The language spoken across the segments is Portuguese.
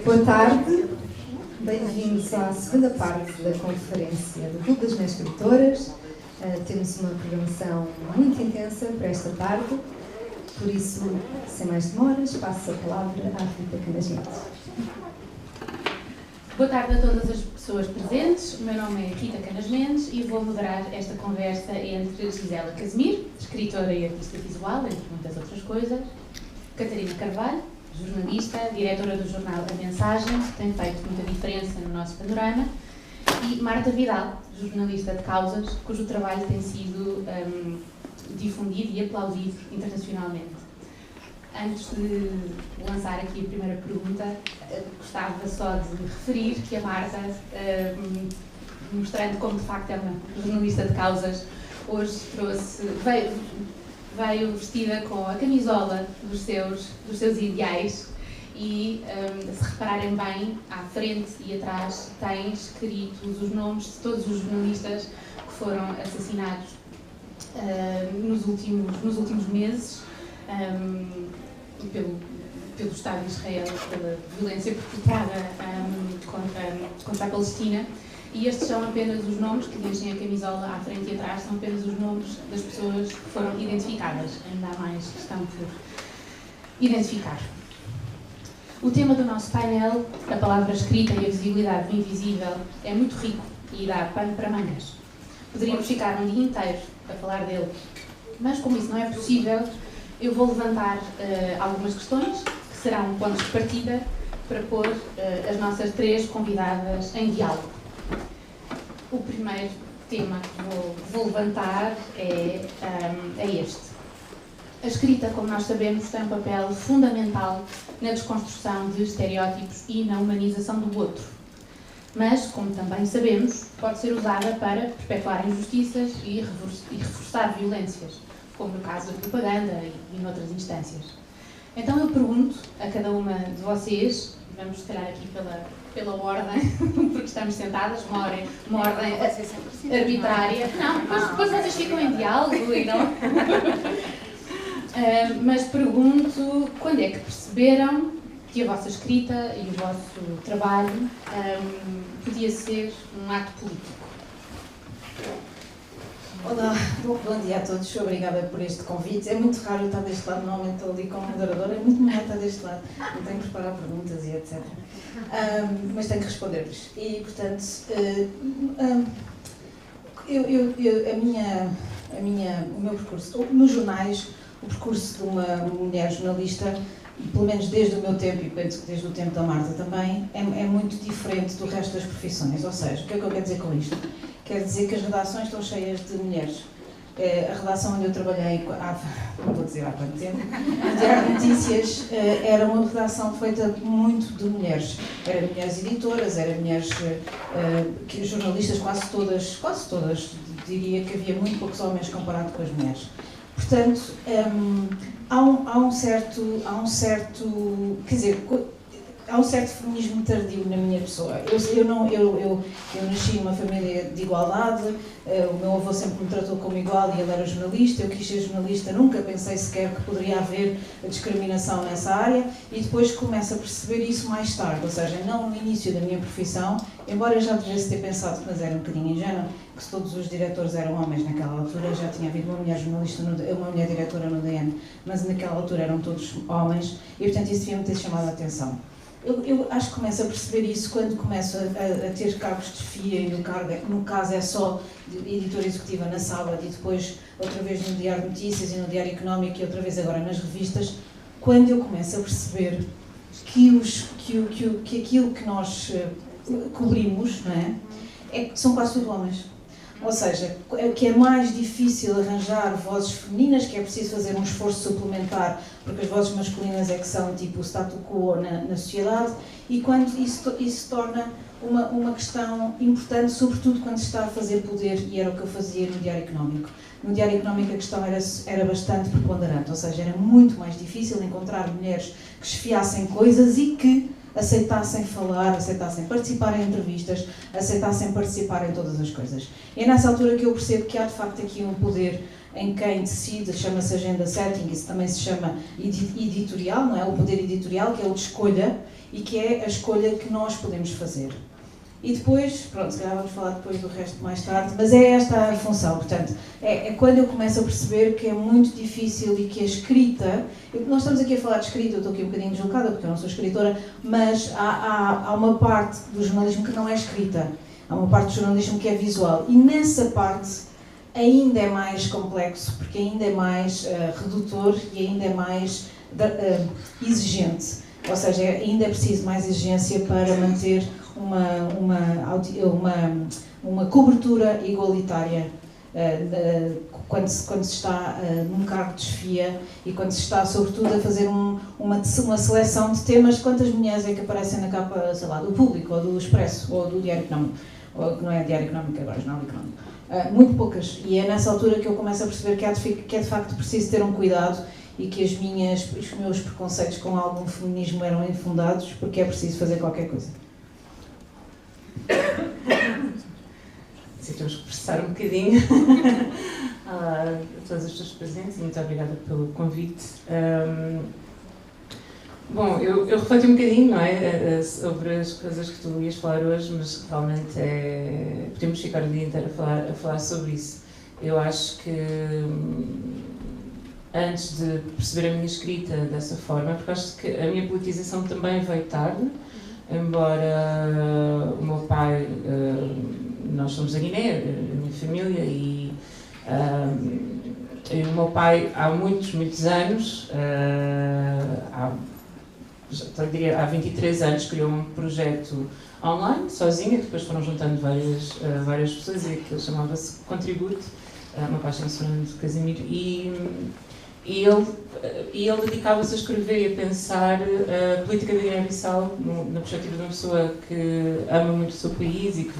Boa tarde, bem-vindos à segunda parte da conferência do Clube das Mulheres Escritoras. Temos uma programação muito intensa para esta tarde, por isso, sem mais demoras, passo a palavra à Rita Canasmente. Boa tarde a todas as pessoas presentes. O meu nome é Rita Canas Mendes e vou moderar esta conversa entre Gisela Casimir, escritora e artista visual, entre muitas outras coisas, Catarina Carvalho, jornalista, diretora do jornal A Mensagem, que tem feito muita diferença no nosso panorama, e Marta Vidal, jornalista de causas, cujo trabalho tem sido difundido e aplaudido internacionalmente. Antes de lançar aqui a primeira pergunta, gostava só de referir que a Marta, mostrando como de facto é uma jornalista de causas, hoje veio vestida com a camisola dos seus ideais e, se repararem bem, à frente e atrás tem escritos os nomes de todos os jornalistas que foram assassinados nos últimos meses. Pelo Estado de Israel, pela violência perpetrada contra a Palestina, e estes são apenas os nomes que enchem a camisola à frente e atrás, são apenas os nomes das pessoas que foram identificadas. Ainda há mais que estão por identificar. O tema do nosso painel, a palavra escrita e a visibilidade do invisível, é muito rico e dá pano para mangas. Poderíamos ficar um dia inteiro a falar dele, mas como isso não é possível, eu vou levantar algumas questões que serão pontos de partida para pôr as nossas três convidadas em diálogo. O primeiro tema que vou levantar é este. A escrita, como nós sabemos, tem um papel fundamental na desconstrução de estereótipos e na humanização do outro. Mas, como também sabemos, pode ser usada para perpetuar injustiças e reforçar violências, como no caso da propaganda e noutras instâncias. Então eu pergunto a cada uma de vocês, vamos se calhar aqui pela ordem, porque estamos sentadas, uma ordem arbitrária. Não, depois vocês ficam em diálogo e não... Mas pergunto, quando é que perceberam que a vossa escrita e o vosso trabalho podia ser um ato político? Olá, bom dia a todos, obrigada por este convite. É muito raro eu estar deste lado, normalmente estou ali como moderadora, é muito melhor estar deste lado, não tenho que preparar perguntas e etc. Mas tenho que responder-lhes. E, portanto, o meu percurso, nos jornais, o percurso de uma mulher jornalista, pelo menos desde o meu tempo e penso que desde o tempo da Marta também, é muito diferente do resto das profissões. Ou seja, o que é que eu quero dizer com isto? Quer dizer que as redações estão cheias de mulheres. A redação onde eu trabalhei, não vou dizer há quanto tempo, no Diário de Notícias, era uma redação feita muito de mulheres. Eram mulheres editoras, eram mulheres jornalistas, quase todas, diria que havia muito poucos homens comparado com as mulheres. Portanto, há um certo feminismo tardio na minha pessoa. Eu nasci numa família de igualdade, o meu avô sempre me tratou como igual e ele era jornalista, eu quis ser jornalista, nunca pensei sequer que poderia haver discriminação nessa área e depois começo a perceber isso mais tarde, ou seja, não no início da minha profissão, embora eu já devesse ter pensado, mas era um bocadinho ingênuo, que se todos os diretores eram homens naquela altura, já tinha havido uma mulher jornalista, uma mulher diretora no DN, mas naquela altura eram todos homens e portanto isso devia-me ter chamado a atenção. Eu acho que começo a perceber isso quando começo a ter cargos de chefia e no caso é só de editora executiva na Sábado e depois outra vez no Diário de Notícias e no Diário Económico e outra vez agora nas revistas, quando eu começo a perceber que aquilo que nós cobrimos, não é, são quase tudo homens. Ou seja, que é mais difícil arranjar vozes femininas, que é preciso fazer um esforço suplementar, porque as vozes masculinas é que são tipo o status quo na sociedade, e quando isso torna uma questão importante, sobretudo quando se está a fazer poder, e era o que eu fazia no Diário Económico. No Diário Económico a questão era bastante preponderante, ou seja, era muito mais difícil encontrar mulheres que esfiassem coisas e que aceitassem falar, aceitassem participar em entrevistas, aceitassem participar em todas as coisas. E é nessa altura que eu percebo que há de facto aqui um poder em quem decide, chama-se agenda setting, isso também se chama editorial, não é? O poder editorial, que é o de escolha, e que é a escolha que nós podemos fazer. E depois, pronto, se calhar vamos falar depois do resto mais tarde, mas é esta a função, portanto, é quando eu começo a perceber que é muito difícil e que a escrita, nós estamos aqui a falar de escrita, eu estou aqui um bocadinho deslocada porque eu não sou escritora, mas há uma parte do jornalismo que não é escrita, há uma parte do jornalismo que é visual, e nessa parte ainda é mais complexo, porque ainda é mais redutor e ainda é mais exigente, ou seja, ainda é preciso mais exigência para manter uma cobertura igualitária quando se está num cargo de chefia e quando se está, sobretudo, a fazer uma seleção de temas. Quantas mulheres é que aparecem na capa, sei lá, do Público, ou do Expresso, ou do Diário Económico, ou que não é Diário Económico agora, é Jornal Económico? Muito poucas. E é nessa altura que eu começo a perceber que é de facto preciso ter um cuidado e que os meus preconceitos com algum feminismo eram infundados, porque é preciso fazer qualquer coisa. Sim, temos que processar um bocadinho a todas as pessoas presentes e muito obrigada pelo convite. Bom, eu refleti um bocadinho, não é, sobre as coisas que tu ias falar hoje, mas realmente podemos ficar o dia inteiro a falar sobre isso. Eu acho que antes de perceber a minha escrita dessa forma, porque acho que a minha politização também veio tarde, embora o meu pai, nós somos da Guiné, a minha família, e o meu pai há muitos anos, há 23 anos, criou um projeto online, sozinho, que depois foram juntando várias pessoas, e aquilo chamava-se Contribute, o meu pai chama-se Fernando Casimiro, e ele dedicava-se a escrever e a pensar a política da Guiné-Bissau na perspectiva de uma pessoa que ama muito o seu país e que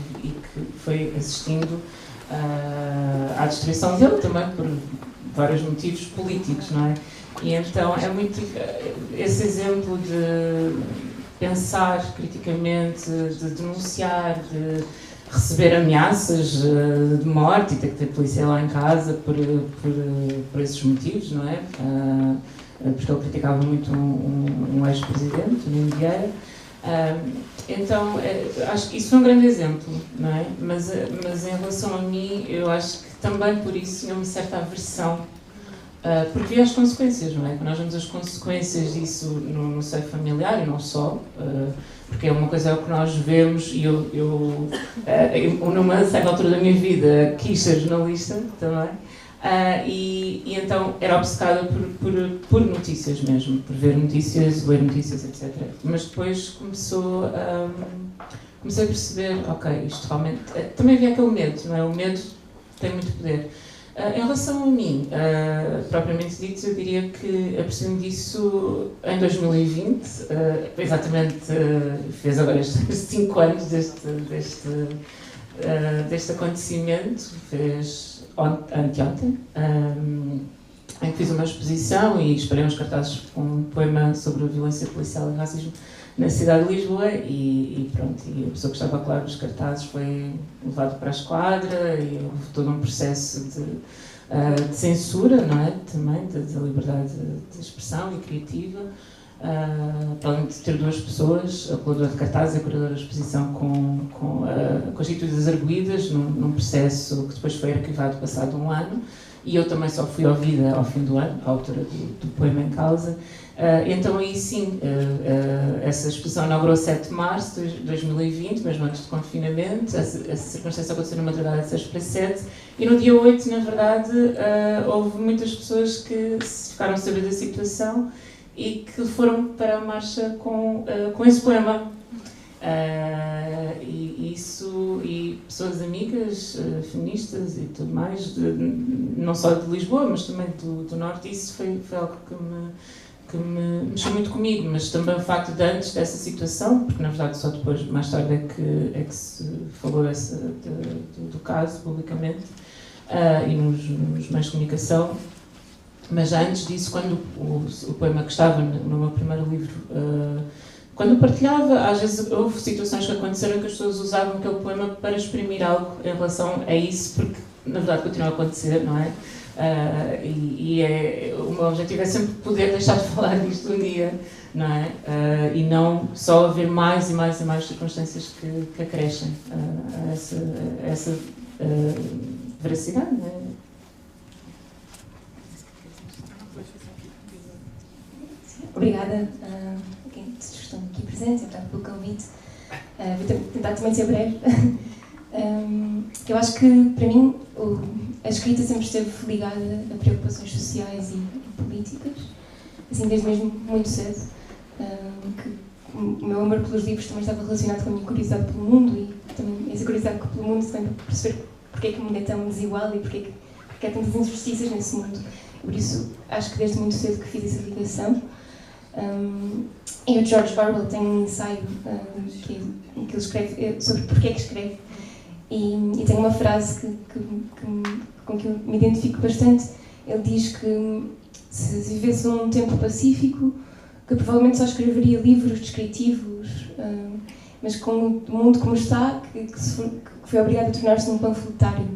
foi assistindo à destruição dele também por vários motivos políticos, não é? E então é muito esse exemplo de pensar criticamente, de denunciar, de receber ameaças de morte e ter que ter polícia lá em casa por esses motivos, não é? Porque ele criticava muito um ex-presidente, o Nino Vieira. Então, acho que isso foi um grande exemplo, não é? Mas em relação a mim, eu acho que também por isso tinha uma certa aversão, porque vi as consequências, não é? Quando nós vemos as consequências disso no seio familiar e não só, porque é uma coisa que nós vemos, e eu numa certa altura da minha vida quis ser jornalista também, e então era obcecada por notícias mesmo, por ver notícias, ler notícias, etc. Mas depois comecei a perceber, ok, isto realmente... Também havia aquele medo, não é? O medo tem muito poder. Em relação a mim, propriamente dito, eu diria que apercebi-me disso em 2020, exatamente, fez agora estes 5 anos deste acontecimento, fez anteontem, em que fiz uma exposição e esperei uns cartazes com um poema sobre a violência policial e racismo na cidade de Lisboa e pronto, e a pessoa que estava a colar os cartazes foi levado para a esquadra e houve todo um processo de censura, não é? Também da liberdade de expressão e criativa, para além de ter 2 pessoas, a coladora de cartazes e a curadora da exposição constituídas arguidas num processo que depois foi arquivado passado 1 ano, e eu também só fui ouvida ao fim do ano, à altura do poema em causa. Então aí sim, essa exposição inaugurou 7 de março de 2020, mesmo antes do confinamento. Essa circunstância aconteceu na madrugada de 6 para 7, e no dia 8, na verdade, houve muitas pessoas que ficaram a saber da situação e que foram para a marcha com esse poema. E pessoas amigas, feministas e tudo mais, não só de Lisboa, mas também do Norte, isso foi algo que me mexeu muito comigo, mas também o facto de antes dessa situação, porque na verdade só depois, mais tarde, é que se falou do caso publicamente e nos meios de comunicação, mas já antes disso, quando o poema que estava no meu primeiro livro, quando eu partilhava, às vezes houve situações que aconteceram que as pessoas usavam aquele poema para exprimir algo em relação a isso, porque na verdade continua a acontecer, não é? O meu objetivo é sempre poder deixar de falar disto um dia, não é? E não só haver mais e mais e mais circunstâncias que acrescem a essa veracidade, não é? Obrigada a quem estão aqui presentes, obrigada pelo convite. Vou tentar também ser breve. Eu acho que, para mim, a escrita sempre esteve ligada a preocupações sociais e políticas, assim, desde mesmo muito cedo. Que o meu amor pelos livros também estava relacionado com a minha curiosidade pelo mundo e também essa curiosidade pelo mundo também para perceber porque é que o mundo é tão desigual e porque há tantas injustiças nesse mundo. Por isso, acho que desde muito cedo que fiz essa ligação. E o George Orwell tem um ensaio que ele escreve sobre porque é que escreve. E tem uma frase com que eu me identifico bastante. Ele diz que se vivesse num tempo pacífico, que provavelmente só escreveria livros descritivos, mas com o mundo como está, que foi obrigado a tornar-se num panfletário.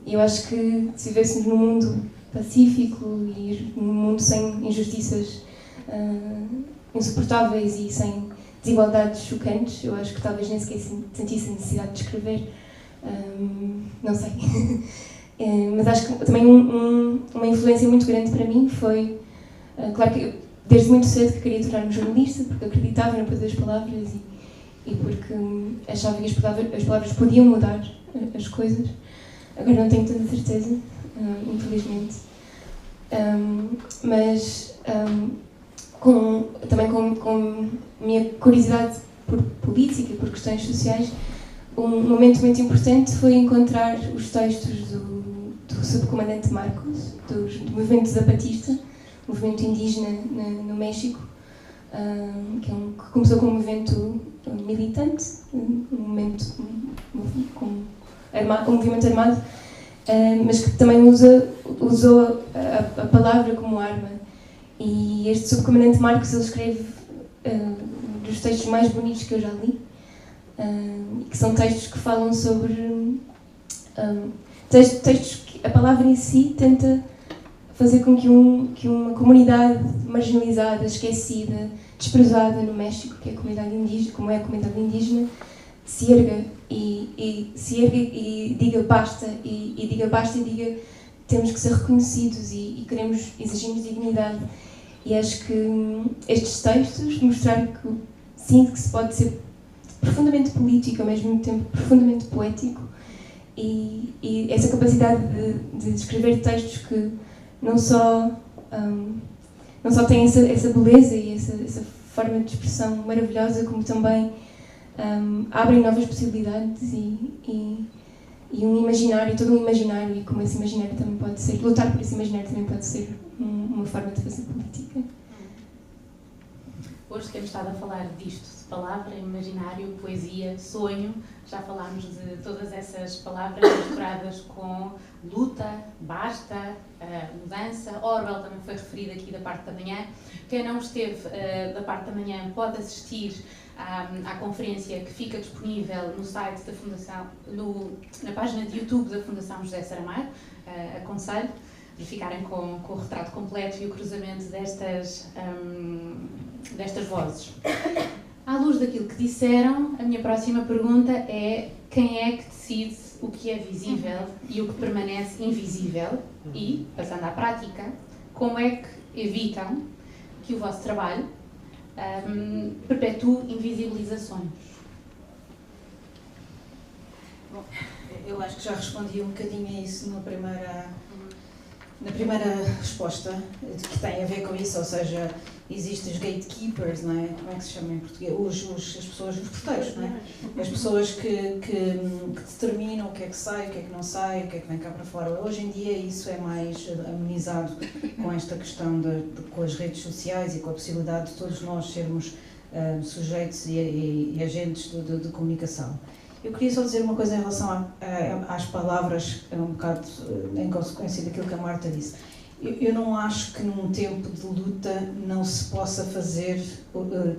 Eu acho que se vivêssemos num mundo pacífico e num mundo sem injustiças insuportáveis e sem desigualdades chocantes, eu acho que talvez nem sequer sentisse a necessidade de escrever. Não sei. Mas acho que também uma influência muito grande para mim foi, claro que eu, desde muito cedo que queria tornar-me jornalista, porque acreditava no poder das palavras e porque achava que as palavras podiam mudar as coisas. Agora não tenho tanta certeza, infelizmente. Mas também com a minha curiosidade por política e por questões sociais, um momento muito importante foi encontrar os textos do subcomandante Marcos, do movimento zapatista, movimento indígena no México, que começou como um movimento militante, um movimento armado, mas que também usou a palavra como arma. E este subcomandante Marcos, ele escreve dos textos mais bonitos que eu já li, que são textos que falam sobre textos que a palavra em si tenta fazer com que uma comunidade marginalizada, esquecida, desprezada no México, que é a comunidade indígena, como é a comunidade indígena, se erga e diga basta, e diga basta e diga temos que ser reconhecidos e exigimos dignidade. E acho que estes textos mostraram que sim, que se pode ser profundamente político, ao mesmo tempo profundamente poético, e essa capacidade de escrever textos que não só têm essa beleza e essa forma de expressão maravilhosa, como também abrem novas possibilidades e um imaginário, todo um imaginário, e como esse imaginário também pode ser, lutar por esse imaginário também pode ser uma forma de fazer política. Hoje temos estado a falar disto, de palavra, imaginário, poesia, sonho. Já falámos de todas essas palavras misturadas com luta, basta, mudança. Orwell também foi referido aqui da parte da manhã. Quem não esteve da parte da manhã pode assistir à conferência que fica disponível no site da Fundação, na página de YouTube da Fundação José Saramago. Aconselho para ficarem com o retrato completo e o cruzamento destas vozes. À luz daquilo que disseram, a minha próxima pergunta é: quem é que decide o que é visível e o que permanece invisível? E, passando à prática, como é que evitam que o vosso trabalho perpetue invisibilizações? Bom, eu acho que já respondi um bocadinho a isso na primeira resposta, que tem a ver com isso, ou seja, existem os gatekeepers, não é? Como é que se chama em português? As pessoas, os porteiros, não é? As pessoas que determinam o que é que sai, o que é que não sai, o que é que vem cá para fora. Hoje em dia isso é mais amenizado com esta questão com as redes sociais e com a possibilidade de todos nós sermos sujeitos e agentes de comunicação. Eu queria só dizer uma coisa em relação às palavras, um bocado em consequência daquilo que a Marta disse. Eu não acho que num tempo de luta não se possa fazer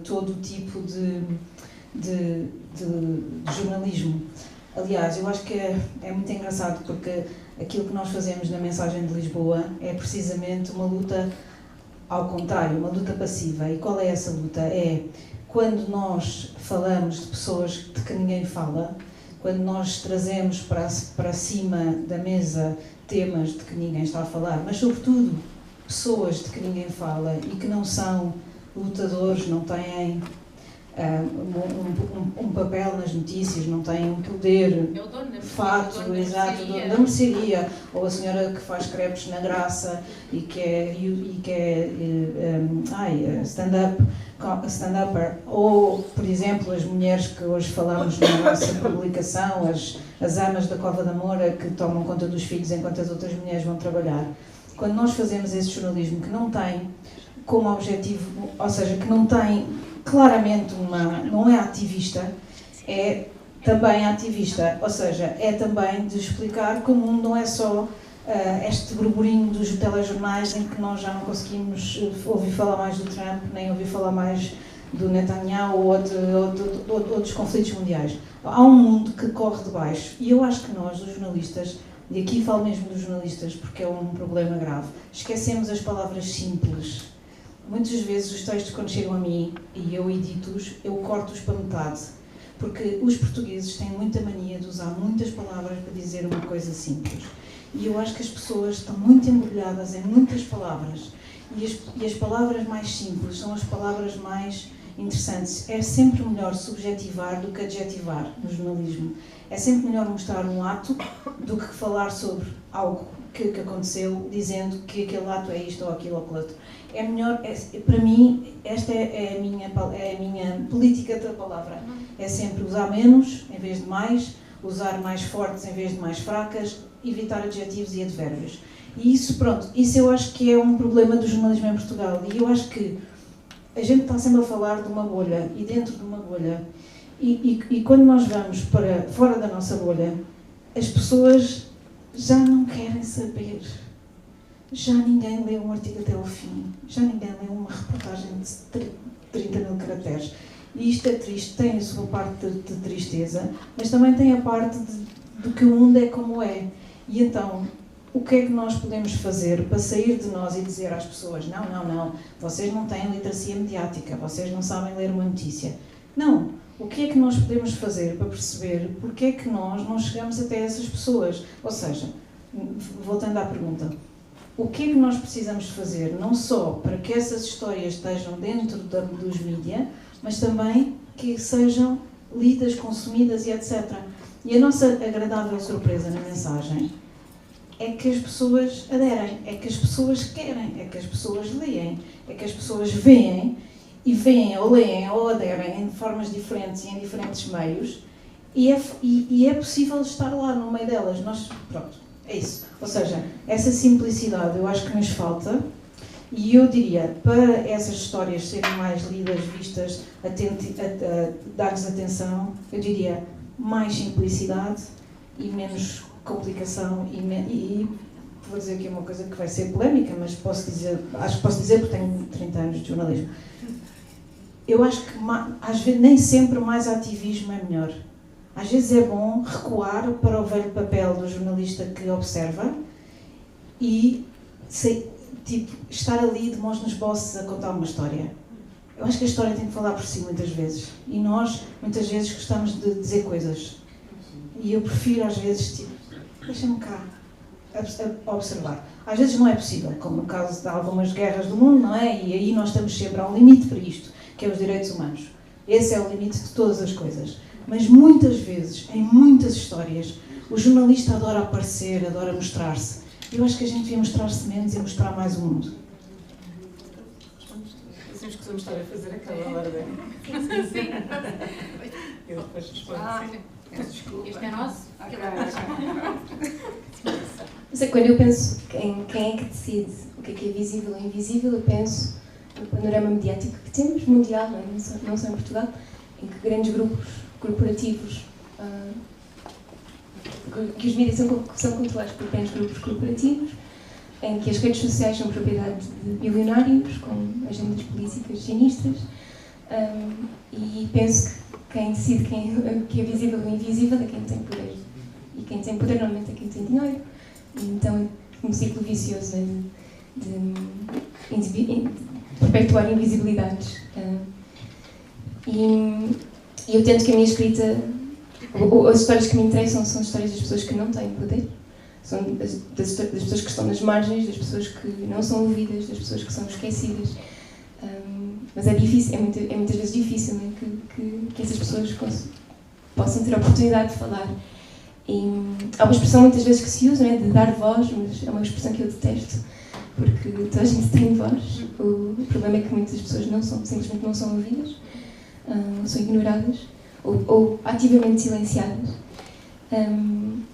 todo o tipo de jornalismo. Aliás, eu acho que é muito engraçado porque aquilo que nós fazemos na Mensagem de Lisboa é precisamente uma luta ao contrário, uma luta passiva. E qual é essa luta? É quando nós falamos de pessoas de que ninguém fala, quando nós trazemos para cima da mesa temas de que ninguém está a falar, mas sobretudo pessoas de que ninguém fala e que não são lutadores, não têm um papel nas notícias, não têm um poder, fato, exato, o dono da mercearia, ou a senhora que faz crepes na Graça e que é stand-upper, ou, por exemplo, as mulheres que hoje falamos na nossa publicação, as amas da Cova da Moura que tomam conta dos filhos enquanto as outras mulheres vão trabalhar. Quando nós fazemos esse jornalismo que não tem como objetivo, ou seja, que não tem claramente não é ativista, é também ativista, ou seja, é também de explicar que o mundo não é só este burburinho dos telejornais em que nós já não conseguimos ouvir falar mais do Trump, nem ouvir falar mais do Netanyahu ou de outros conflitos mundiais. Há um mundo que corre de baixo e eu acho que nós, os jornalistas, e aqui falo mesmo dos jornalistas porque é um problema grave, esquecemos as palavras simples. Muitas vezes os textos, quando chegam a mim e eu edito-os, eu corto-os para metade. Porque os portugueses têm muita mania de usar muitas palavras para dizer uma coisa simples. E eu acho que as pessoas estão muito embrulhadas em muitas palavras. E as palavras mais simples são as palavras mais interessantes. É sempre melhor subjetivar do que adjetivar no jornalismo. É sempre melhor mostrar um ato do que falar sobre algo que aconteceu, dizendo que aquele ato é isto ou aquilo ou aquilo outro. É melhor, para mim, esta é a minha política da palavra. É sempre usar menos em vez de mais, usar mais fortes em vez de mais fracas, evitar adjetivos e advérbios. E isso, pronto, isso eu acho que é um problema do jornalismo em Portugal. E eu acho que a gente está sempre a falar de uma bolha e dentro de uma bolha. E quando nós vamos para fora da nossa bolha, as pessoas já não querem saber. Já ninguém lê um artigo até ao fim. Já ninguém lê uma reportagem de 30 mil caracteres. E isto é triste, tem a sua parte de tristeza, mas também tem a parte de que o mundo é como é. E então, o que é que nós podemos fazer para sair de nós e dizer às pessoas não, vocês não têm literacia mediática, vocês não sabem ler uma notícia. Não. O que é que nós podemos fazer para perceber porque é que nós não chegamos até essas pessoas? Ou seja, voltando à pergunta, o que é que nós precisamos fazer, não só para que essas histórias estejam dentro dos mídias, mas também que sejam lidas, consumidas e etc. E a nossa agradável surpresa na mensagem é que as pessoas aderem, é que as pessoas querem, é que as pessoas leem, é que as pessoas veem, e veem ou leem ou aderem em formas diferentes e em diferentes meios, e é possível estar lá no meio delas. Pronto, é isso. Ou seja, essa simplicidade eu acho que nos falta, e eu diria, para essas histórias serem mais lidas, vistas, dar-lhes atenção, eu diria mais simplicidade e menos complicação e vou dizer aqui uma coisa que vai ser polémica, mas acho que posso dizer porque tenho 30 anos de jornalismo. Eu acho que às vezes nem sempre mais ativismo é melhor. Às vezes é bom recuar para o velho papel do jornalista que observa e estar ali de mãos nos bolsos a contar uma história. Eu acho que a história tem que falar por si muitas vezes. E nós, muitas vezes, gostamos de dizer coisas. E eu prefiro, às vezes, deixa-me cá observar. Às vezes não é possível, como no caso de algumas guerras do mundo, não é? E aí nós estamos sempre a um limite para isto, que é os direitos humanos. Esse é o limite de todas as coisas. Mas muitas vezes, em muitas histórias, o jornalista adora aparecer, adora mostrar-se. Eu acho que a gente devia mostrar-se menos e mostrar mais o mundo. Assim escusamos estar a fazer aquela ordem. Sim. Eu depois respondo. Este é nosso? Mas quando eu penso em quem é que decide o que é visível ou invisível, eu penso no panorama mediático que temos, mundial, não só em Portugal, em que grandes grupos corporativos, que os mídias são controlados por grandes grupos corporativos, em que as redes sociais são propriedade de bilionários, com agendas políticas sinistras, E penso que quem decide que é visível ou invisível é quem tem poder. E quem tem poder normalmente é quem tem dinheiro. E então é um ciclo vicioso de perpetuar invisibilidades. E eu tento que a minha escrita, as histórias que me interessam são histórias das pessoas que não têm poder, são das pessoas que estão nas margens, das pessoas que não são ouvidas, das pessoas que são esquecidas. Mas é difícil, é muitas vezes difícil, né, que essas pessoas possam ter a oportunidade de falar. E há uma expressão muitas vezes que se usa, né, de dar voz, mas é uma expressão que eu detesto, porque toda a gente tem voz. O problema é que muitas pessoas simplesmente não são ouvidas, são ignoradas ou ativamente silenciadas.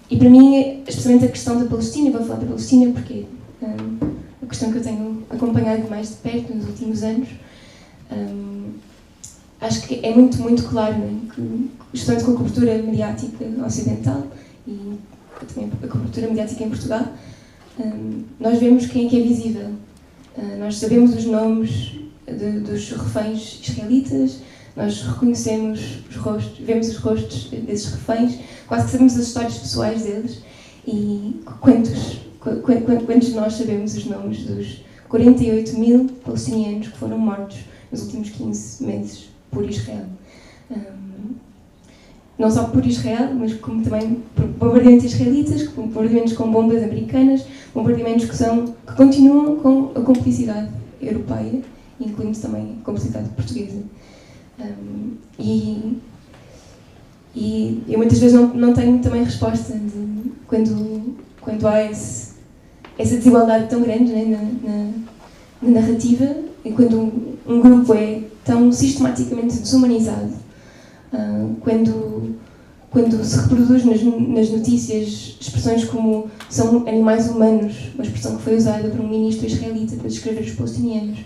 E para mim, especialmente a questão da Palestina, vou falar da Palestina porque é a questão que eu tenho acompanhado mais de perto nos últimos anos. Acho que é muito, muito claro, né, que, estudando com a cobertura mediática ocidental e também a cobertura mediática em Portugal, nós vemos quem é que é visível. Nós sabemos os nomes dos reféns israelitas, nós reconhecemos os rostos, vemos os rostos desses reféns, quase que sabemos as histórias pessoais deles. E quantos de nós sabemos os nomes dos 48.000 palestinianos que foram mortos nos últimos 15 meses por Israel? Não só por Israel, mas como também por bombardeamentos israelitas, bombardeamentos com bombas americanas, bombardeamentos que continuam com a cumplicidade europeia, incluindo também a cumplicidade portuguesa. E eu muitas vezes não tenho também resposta de quando há essa desigualdade tão grande, né, na narrativa, e quando um grupo é tão sistematicamente desumanizado, quando se reproduz nas notícias expressões como são animais humanos, uma expressão que foi usada por um ministro israelita para descrever os palestinianos.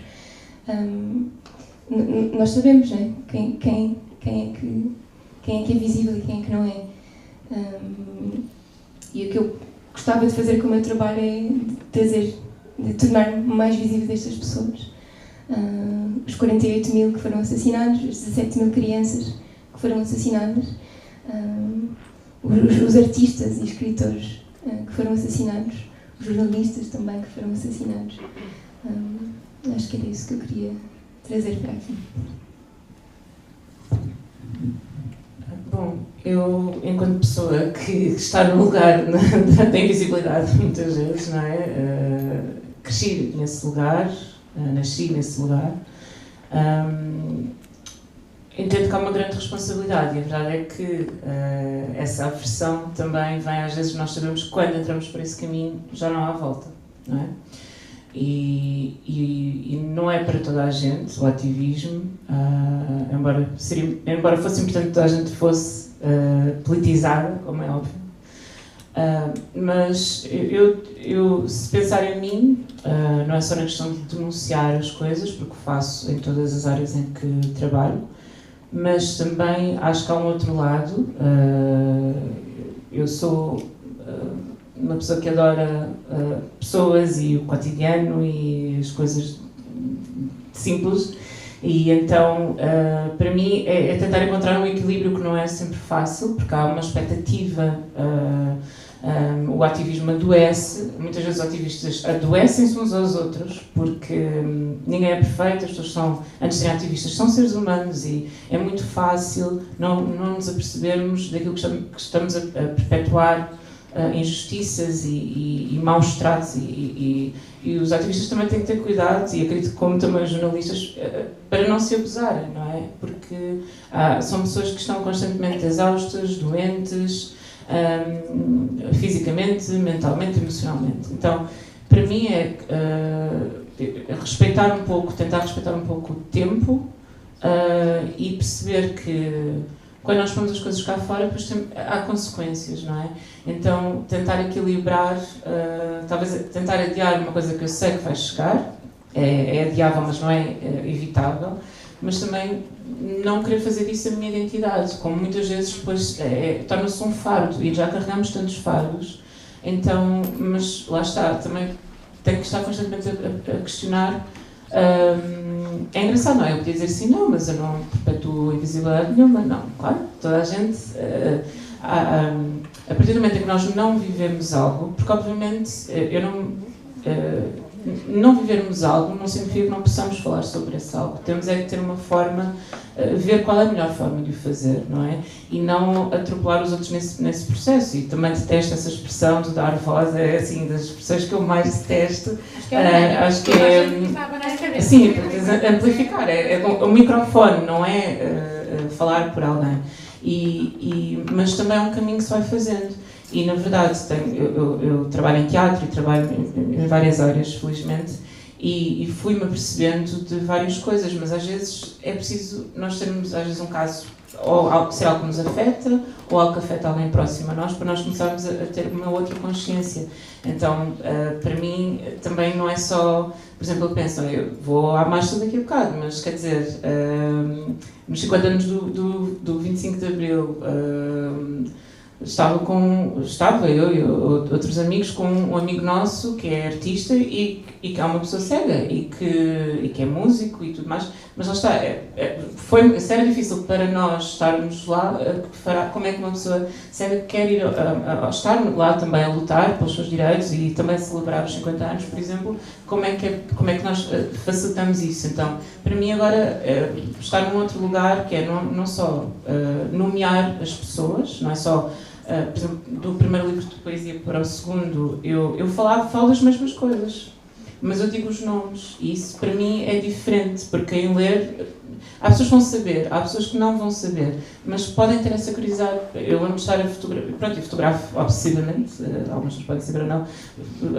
Nós sabemos, né, quem é que é visível e quem é que não é. E o que eu gostava de fazer com o meu trabalho é de tornar mais visíveis estas pessoas. Os 48.000 que foram assassinados, as 17.000 crianças que foram assassinadas, os artistas e escritores que foram assassinados, os jornalistas também que foram assassinados. Acho que era isso que eu queria trazer para aqui. Bom, eu, enquanto pessoa que está num lugar da invisibilidade, muitas vezes, não é? Cresci nesse lugar, nasci nesse lugar, entendo que há uma grande responsabilidade e a verdade é que essa aversão também vem, às vezes nós sabemos que quando entramos por esse caminho já não há volta, não é? E não é para toda a gente o ativismo, embora fosse importante que toda a gente fosse politizada, como é óbvio. Mas eu, se pensar em mim, não é só na questão de denunciar as coisas, porque faço em todas as áreas em que trabalho, mas também acho que há um outro lado. Eu sou uma pessoa que adora pessoas e o cotidiano e as coisas simples, e então para mim é tentar encontrar um equilíbrio que não é sempre fácil, porque há uma expectativa. O ativismo adoece, muitas vezes os ativistas adoecem-se uns aos outros, porque ninguém é perfeito, as pessoas antes de serem ativistas, são seres humanos e é muito fácil não nos apercebermos daquilo que estamos a perpetuar, injustiças e maus tratos, e os ativistas também têm que ter cuidado, e acredito que como também os jornalistas, para não se abusarem, não é? Porque são pessoas que estão constantemente exaustas, doentes, fisicamente, mentalmente, emocionalmente. Então, para mim é tentar respeitar um pouco o tempo e perceber que quando nós pomos as coisas cá fora, depois há consequências, não é? Então, tentar equilibrar, talvez tentar adiar uma coisa que eu sei que vai chegar, é adiável, mas não é evitável, mas também não querer fazer disso a minha identidade, como muitas vezes depois torna-se um fardo, e já carregamos tantos fardos, então, mas lá está, também tenho que estar constantemente a questionar é engraçado, não é? Eu podia dizer assim, não, mas eu não perpetuo invisibilidade nenhuma. Não, claro, toda a gente... a partir do momento em que nós não vivemos algo, porque obviamente não vivermos algo não significa que não possamos falar sobre esse algo. Temos é que ter uma forma, ver qual é a melhor forma de o fazer, não é? E não atropelar os outros nesse processo. E também detesto essa expressão de dar voz, é assim, das expressões que eu mais detesto. Acho que é sim, amplificar, é o microfone, não é falar por alguém. Mas também é um caminho que se vai fazendo. E, na verdade, eu trabalho em teatro e trabalho em várias áreas, felizmente, e fui-me apercebendo de várias coisas, mas às vezes é preciso nós termos, às vezes, um caso, ou ser algo que nos afeta, ou algo que afeta alguém próximo a nós, para nós começarmos a ter uma outra consciência. Então, para mim, também não é só... Por exemplo, eu penso, eu vou à marcha daqui a bocado, mas, quer dizer, nos 50 anos do 25 de Abril... Estava eu e outros amigos com um amigo nosso que é artista e que é uma pessoa cega e que é músico e tudo mais, mas lá está, era difícil para nós estarmos lá, como é que uma pessoa cega quer ir estar lá também a lutar pelos seus direitos e também celebrar os 50 anos, por exemplo, como é que nós facilitamos isso? Então, para mim agora, estar num outro lugar que é não só nomear as pessoas, não é só... por exemplo, do primeiro livro de poesia para o segundo, eu falo as mesmas coisas, mas eu digo os nomes, e isso para mim é diferente, porque quem ler, há pessoas que vão saber, há pessoas que não vão saber, mas podem ter essa curiosidade. Eu lembro de estar a fotografar, pronto, eu fotografo obsessivamente, algumas pessoas podem saber ou não,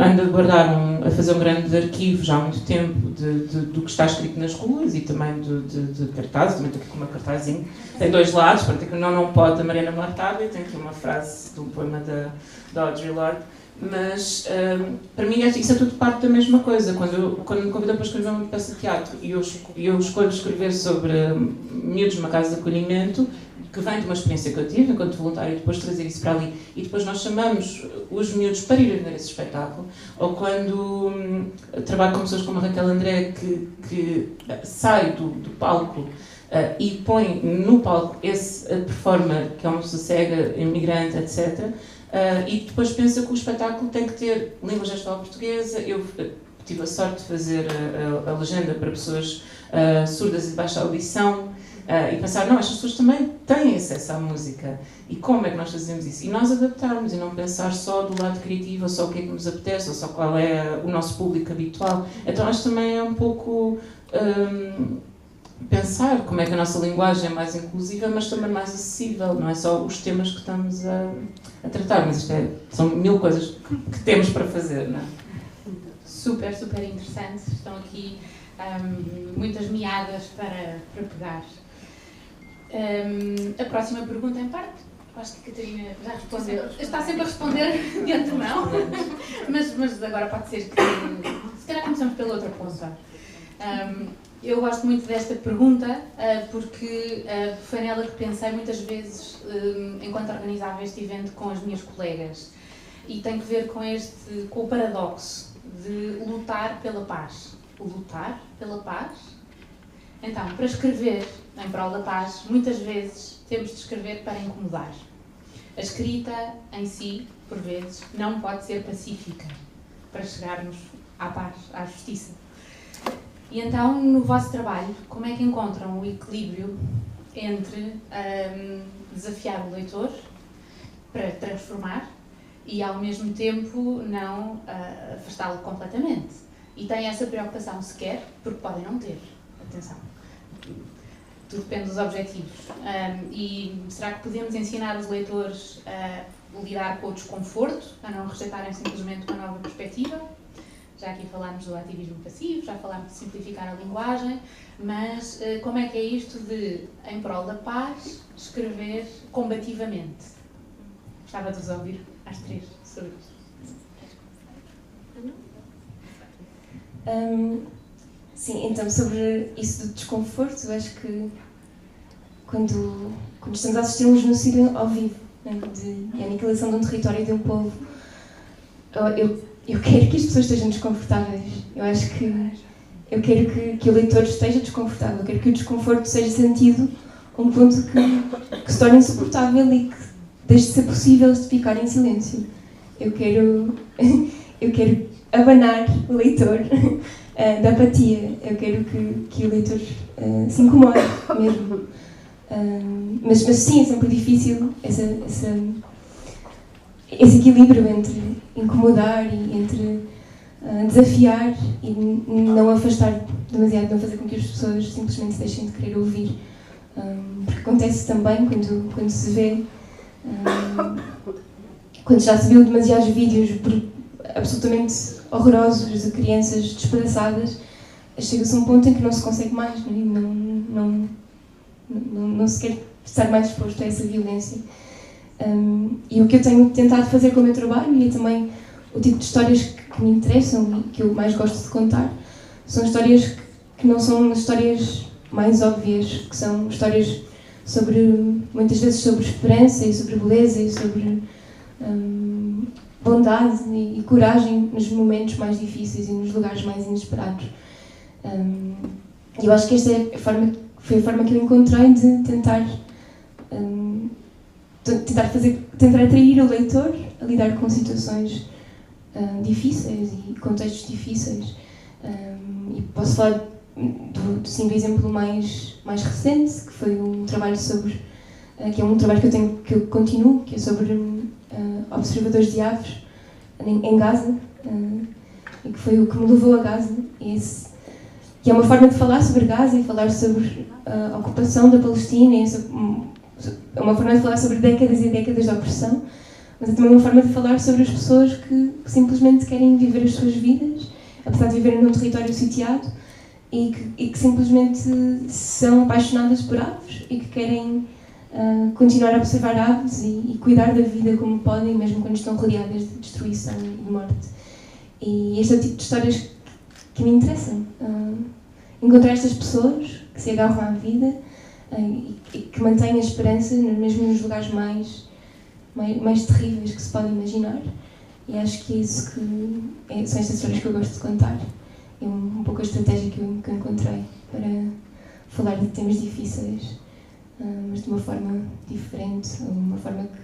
ando a guardar, a fazer um grande arquivo já há muito tempo do que está escrito nas ruas e também de cartazes, também estou aqui com uma cartazinho, tem dois lados, porque não pode da Mariana Martábia, tem aqui uma frase de um poema da Audre Lorde, mas para mim isso é tudo parte da mesma coisa. Quando me convidam para escrever uma peça de teatro e eu escolho escrever sobre miúdos numa casa de acolhimento, que vem de uma experiência que eu tive enquanto voluntária, e depois trazer isso para ali, e depois nós chamamos os miúdos para irem ver esse espetáculo, ou quando trabalho com pessoas como a Raquel André, que sai do palco e põe no palco esse performer, que é uma pessoa cega, imigrante, etc., e depois pensa que o espetáculo tem que ter língua gestual portuguesa. Eu tive a sorte de fazer a legenda para pessoas surdas e de baixa audição, e pensar, não, estas pessoas também têm acesso à música, e como é que nós fazemos isso? E nós adaptarmos, e não pensar só do lado criativo, ou só o que é que nos apetece, ou só qual é o nosso público habitual. Então acho que também é um pouco... pensar como é que a nossa linguagem é mais inclusiva, mas também mais acessível, não é só os temas que estamos a tratar, mas são 1000 coisas que temos para fazer, não é? Super, super interessante. Estão aqui muitas meadas para pegar. A próxima pergunta, em parte, acho que a Catarina já respondeu. Está sempre a responder de antemão, mas agora pode ser que... Se calhar começamos pela outra ponta. Eu gosto muito desta pergunta porque foi nela que pensei muitas vezes enquanto organizava este evento com as minhas colegas, e tem que ver com o paradoxo de lutar pela paz. Lutar pela paz? Então, para escrever em prol da paz, muitas vezes temos de escrever para incomodar. A escrita em si, por vezes, não pode ser pacífica para chegarmos à paz, à justiça. E então, no vosso trabalho, como é que encontram o equilíbrio entre desafiar o leitor para transformar e, ao mesmo tempo, não afastá-lo completamente? E têm essa preocupação sequer, porque podem não ter. Atenção. Tudo depende dos objetivos. E será que podemos ensinar os leitores a lidar com o desconforto, a não rejeitarem simplesmente uma nova perspectiva? Já aqui falámos do ativismo passivo, já falámos de simplificar a linguagem, mas como é que é isto de, em prol da paz, escrever combativamente? Gostava de vos ouvir às três sobre isto. Sim, então sobre isso do desconforto, eu acho que quando estamos a assistir a um genocídio ao vivo, né, de aniquilação de um território e de um povo, eu quero que as pessoas estejam desconfortáveis. Eu acho que eu quero que o leitor esteja desconfortável, eu quero que o desconforto seja sentido a um ponto que se torne insuportável e que deixe de ser possível de ficar em silêncio. Eu quero abanar o leitor da apatia, eu quero que o leitor se incomode mesmo. Mas sim, é sempre difícil esse equilíbrio entre incomodar e entre desafiar e não afastar demasiado, não fazer com que as pessoas simplesmente deixem de querer ouvir. Porque acontece também quando se vê, quando já se viu demasiados vídeos absolutamente horrorosos de crianças despedaçadas, chega-se a um ponto em que não se consegue mais, não se quer estar mais exposto a essa violência. E o que eu tenho tentado fazer com o meu trabalho, e é também o tipo de histórias que me interessam e que eu mais gosto de contar, são histórias que não são as histórias mais óbvias, que são histórias muitas vezes sobre esperança e sobre beleza e sobre bondade e coragem nos momentos mais difíceis e nos lugares mais inesperados. E eu acho que esta foi a forma que eu encontrei de tentar atrair o leitor a lidar com situações difíceis e contextos difíceis. E posso falar do exemplo mais recente, que foi um trabalho que é um trabalho que eu continuo, que é sobre observadores de aves em Gaza, e que foi o que me levou a Gaza. E é uma forma de falar sobre Gaza e falar sobre a ocupação da Palestina, é uma forma de falar sobre décadas e décadas de opressão, mas é também uma forma de falar sobre as pessoas que simplesmente querem viver as suas vidas, apesar de viverem num território sitiado, e que simplesmente são apaixonadas por aves e que querem continuar a observar aves e cuidar da vida como podem, mesmo quando estão rodeadas de destruição e de morte. E este é o tipo de histórias que me interessam. Encontrar estas pessoas que se agarram à vida e que mantêm a esperança mesmo nos lugares mais terríveis que se pode imaginar. E acho que é isso são estas histórias que eu gosto de contar. É um pouco a estratégia que eu encontrei para falar de temas difíceis, mas de uma forma diferente, uma forma que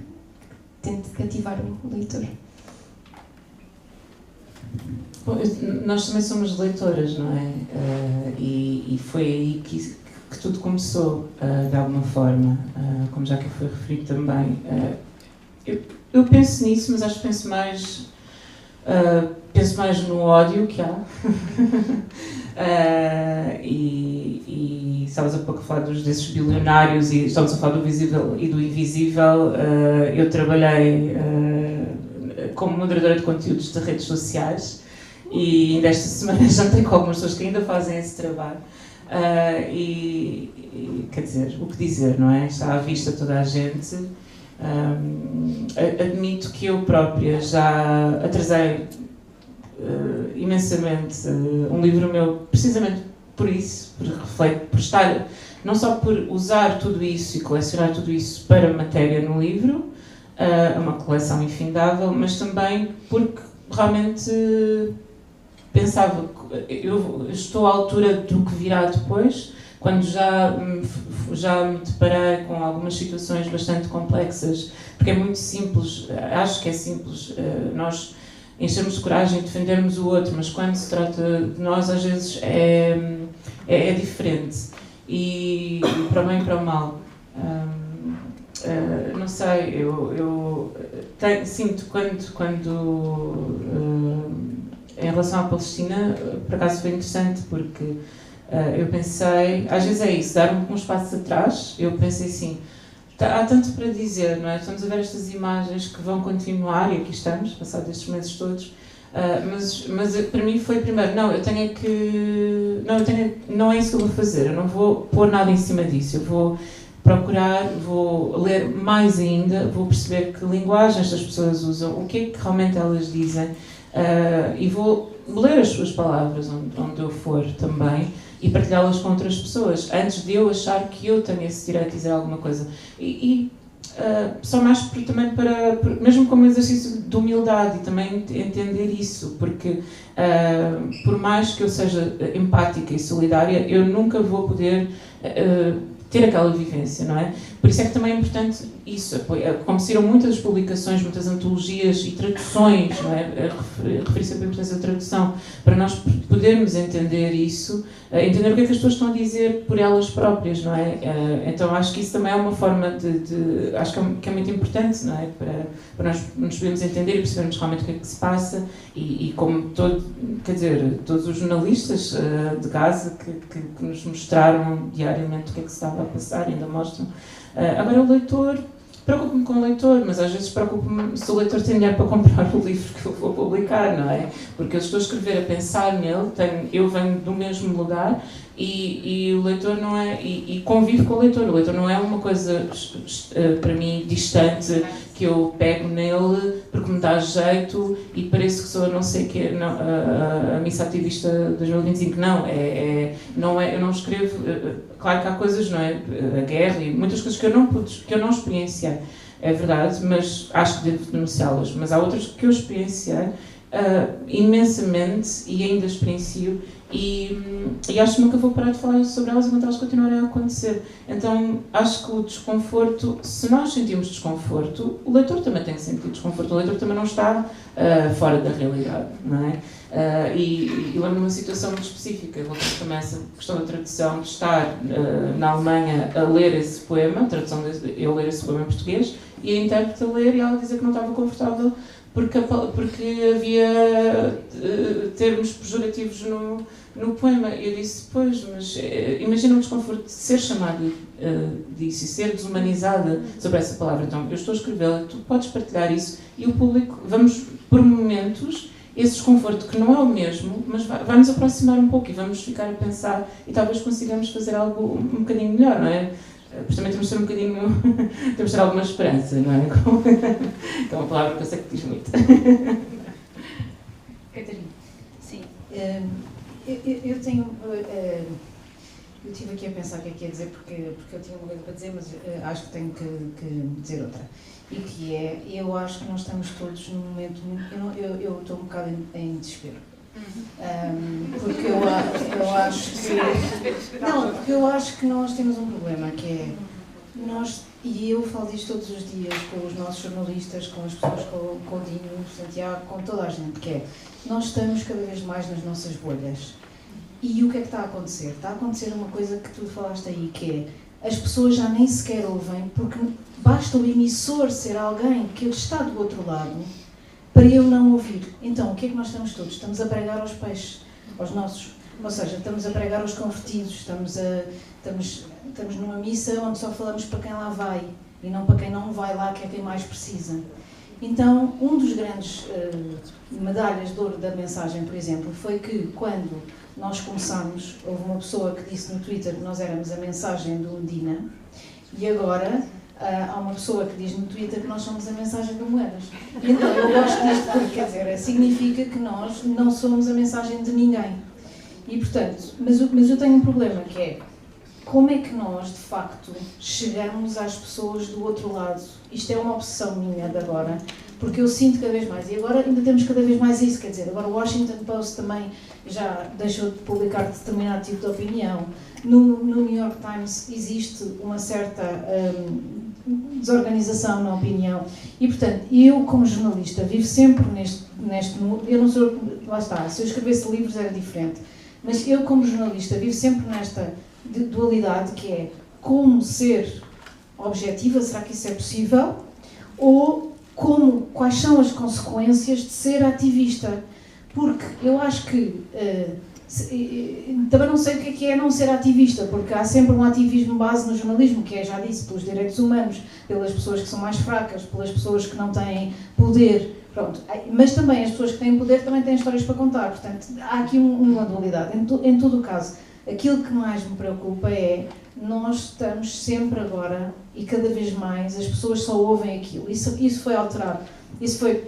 tente cativar o leitor. Bom, nós também somos leitoras, não é? E foi aí que tudo começou, de alguma forma, como já que foi referido também. Eu penso nisso, mas acho que penso mais no ódio que há. E estavas há pouco a falar desses bilionários e estamos a falar do visível e do invisível. Eu trabalhei como moderadora de conteúdos de redes sociais e ainda esta semana jantei com algumas pessoas que ainda fazem esse trabalho. Quer dizer, o que dizer, não é? Está à vista toda a gente. Admito que eu própria já atrasei imensamente um livro meu, precisamente por isso, por estar, não só por usar tudo isso e colecionar tudo isso para matéria no livro, uma coleção infindável, mas também porque realmente pensava que eu estou à altura do que virá depois, quando já me deparei com algumas situações bastante complexas, porque é muito simples, acho que é simples nós enchermos de coragem e defendermos o outro, mas quando se trata de nós, às vezes é diferente, e para o bem e para o mal. Não sei, eu sinto quando em relação à Palestina, por acaso foi interessante, porque eu pensei, às vezes é isso, dar uns passos atrás, eu pensei assim, há tanto para dizer, não é? Estamos a ver estas imagens que vão continuar, e aqui estamos, passados estes meses todos, mas para mim foi primeiro, não é isso que eu vou fazer, eu não vou pôr nada em cima disso, eu vou procurar, vou ler mais ainda, vou perceber que linguagem estas pessoas usam, o que é que realmente elas dizem, e vou ler as suas palavras onde eu for também e partilhá-las com outras pessoas, antes de eu achar que eu tenho esse direito de dizer alguma coisa. E só mais também mesmo como exercício de humildade e também entender isso, porque por mais que eu seja empática e solidária, eu nunca vou poder ter aquela vivência, não é? Por isso é que também é importante isso, como saíram muitas publicações, muitas antologias e traduções, não é? Referir-se à importância da tradução, para nós podermos entender isso, entender o que é que as pessoas estão a dizer por elas próprias, não é? Então acho que isso também é uma forma acho que é muito importante, não é? Para nós nos podermos entender e percebermos realmente o que é que se passa e como todos os jornalistas de Gaza que nos mostraram diariamente o que é que se estava a passar, ainda mostram. Agora o leitor, preocupo-me com o leitor, mas às vezes preocupo-me se o leitor tem dinheiro para comprar o livro que eu vou publicar, não é? Porque eu estou a escrever, a pensar nele, eu venho do mesmo lugar e o leitor não é... E convivo com o leitor não é uma coisa, para mim, distante, que eu pego nele porque me dá jeito e parece que sou não sei o quê, a missa ativista de 2025. Não é, eu não escrevo... Claro que há coisas, não é? A guerra e muitas coisas que eu não experienciei, é verdade, mas acho que devo denunciá-las. Mas há outras que eu experienciei imensamente e ainda experiencio e acho que nunca vou parar de falar sobre elas enquanto elas continuarem a acontecer. Então acho que o desconforto, se nós sentimos desconforto, o leitor também tem que sentir desconforto, o leitor também não está fora da realidade, não é? E lembro-me de uma situação muito específica, voltando também a essa questão da tradução, de estar na Alemanha a ler esse poema, eu ler esse poema em português, e a intérprete a ler e ela dizer que não estava confortável porque havia termos pejorativos no poema. Eu disse, pois, mas imagina o desconforto de ser chamada disso e ser desumanizada sobre essa palavra. Então, eu estou a escrevê-la, tu podes partilhar isso e o público, vamos, por momentos, esse desconforto que não é o mesmo, mas vai-nos aproximar um pouco e vamos ficar a pensar e talvez consigamos fazer algo um bocadinho melhor, não é? Pois também temos de ter um bocadinho, temos de ter alguma esperança, não é? Que é uma palavra que eu sei que diz muito. Catarina. Sim. Eu tenho... eu estive aqui a pensar o que é que ia dizer, porque eu tinha uma coisa para dizer, mas acho que tenho que dizer outra. E que é, eu acho que nós estamos todos num momento... Eu estou um bocado em desespero. Porque eu acho que... Não, porque eu acho que nós temos um problema, que é... E eu falo disto todos os dias com os nossos jornalistas, com as pessoas, com o Dinho, o Santiago, com toda a gente, que é... Nós estamos cada vez mais nas nossas bolhas. E o que é que está a acontecer? Está a acontecer uma coisa que tu falaste aí, que é... As pessoas já nem sequer ouvem, porque basta o emissor ser alguém que está do outro lado para eu não ouvir. Então, o que é que nós estamos todos? Estamos a pregar aos peixes, aos nossos. Ou seja, estamos a pregar aos convertidos, estamos numa missa onde só falamos para quem lá vai e não para quem não vai lá, que é quem mais precisa. Então, um dos grandes medalhas de ouro da mensagem, por exemplo, foi que quando nós começámos, houve uma pessoa que disse no Twitter que nós éramos a mensagem do Undina e agora... há uma pessoa que diz no Twitter que nós somos a mensagem do Moedas. Então, eu gosto disto porque, quer dizer, significa que nós não somos a mensagem de ninguém. E, portanto, mas eu tenho um problema, que é como é que nós, de facto, chegamos às pessoas do outro lado? Isto é uma obsessão minha de agora, porque eu sinto cada vez mais, e agora ainda temos cada vez mais isso, quer dizer, agora o Washington Post também já deixou de publicar determinado tipo de opinião. No New York Times existe uma certa desorganização na opinião e, portanto, eu como jornalista vivo sempre neste mundo, eu não sou, lá está, se eu escrevesse livros era diferente, mas eu como jornalista vivo sempre nesta dualidade que é como ser objetiva, será que isso é possível? Ou quais são as consequências de ser ativista? Porque eu acho que também não sei o que é não ser ativista, porque há sempre um ativismo base no jornalismo, que é, já disse, pelos direitos humanos, pelas pessoas que são mais fracas, pelas pessoas que não têm poder, pronto. Mas também as pessoas que têm poder também têm histórias para contar, portanto, há aqui uma dualidade. Em todo o caso, aquilo que mais me preocupa é, nós estamos sempre agora, e cada vez mais, as pessoas só ouvem aquilo. Isso foi alterado, isso foi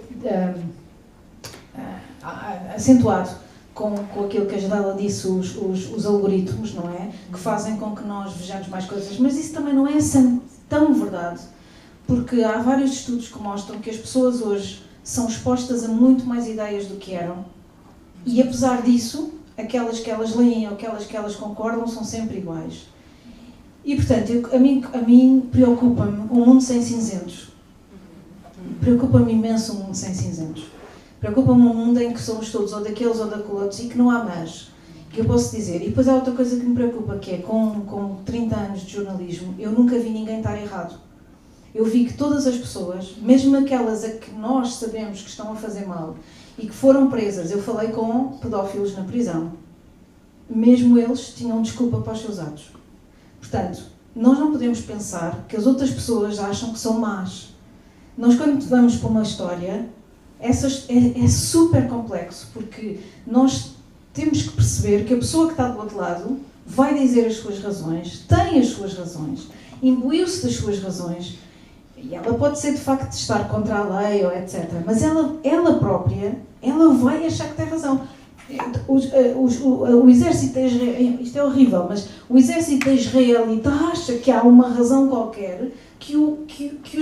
acentuado com aquilo que a Jadela disse, os algoritmos, não é? Que fazem com que nós vejamos mais coisas. Mas isso também não é assim tão verdade, porque há vários estudos que mostram que as pessoas hoje são expostas a muito mais ideias do que eram, e apesar disso, aquelas que elas leem ou aquelas que elas concordam são sempre iguais. E portanto, a mim preocupa-me um mundo sem cinzentos. Preocupa-me imenso um mundo sem cinzentos. Preocupa-me um mundo em que somos todos ou daqueles ou daqueles e que não há mais. Que eu posso dizer. E depois há outra coisa que me preocupa, que é, com 30 anos de jornalismo, eu nunca vi ninguém estar errado. Eu vi que todas as pessoas, mesmo aquelas a que nós sabemos que estão a fazer mal e que foram presas, eu falei com pedófilos na prisão, mesmo eles tinham desculpa para os seus atos. Portanto, nós não podemos pensar que as outras pessoas acham que são más. Nós, quando vamos para uma história, é super complexo, porque nós temos que perceber que a pessoa que está do outro lado vai dizer as suas razões, tem as suas razões, imbuiu-se das suas razões, e ela pode ser de facto estar contra a lei ou etc. Mas ela própria, ela vai achar que tem razão. O exército israelita, isto é horrível, mas o exército israelita acha que há uma razão qualquer que o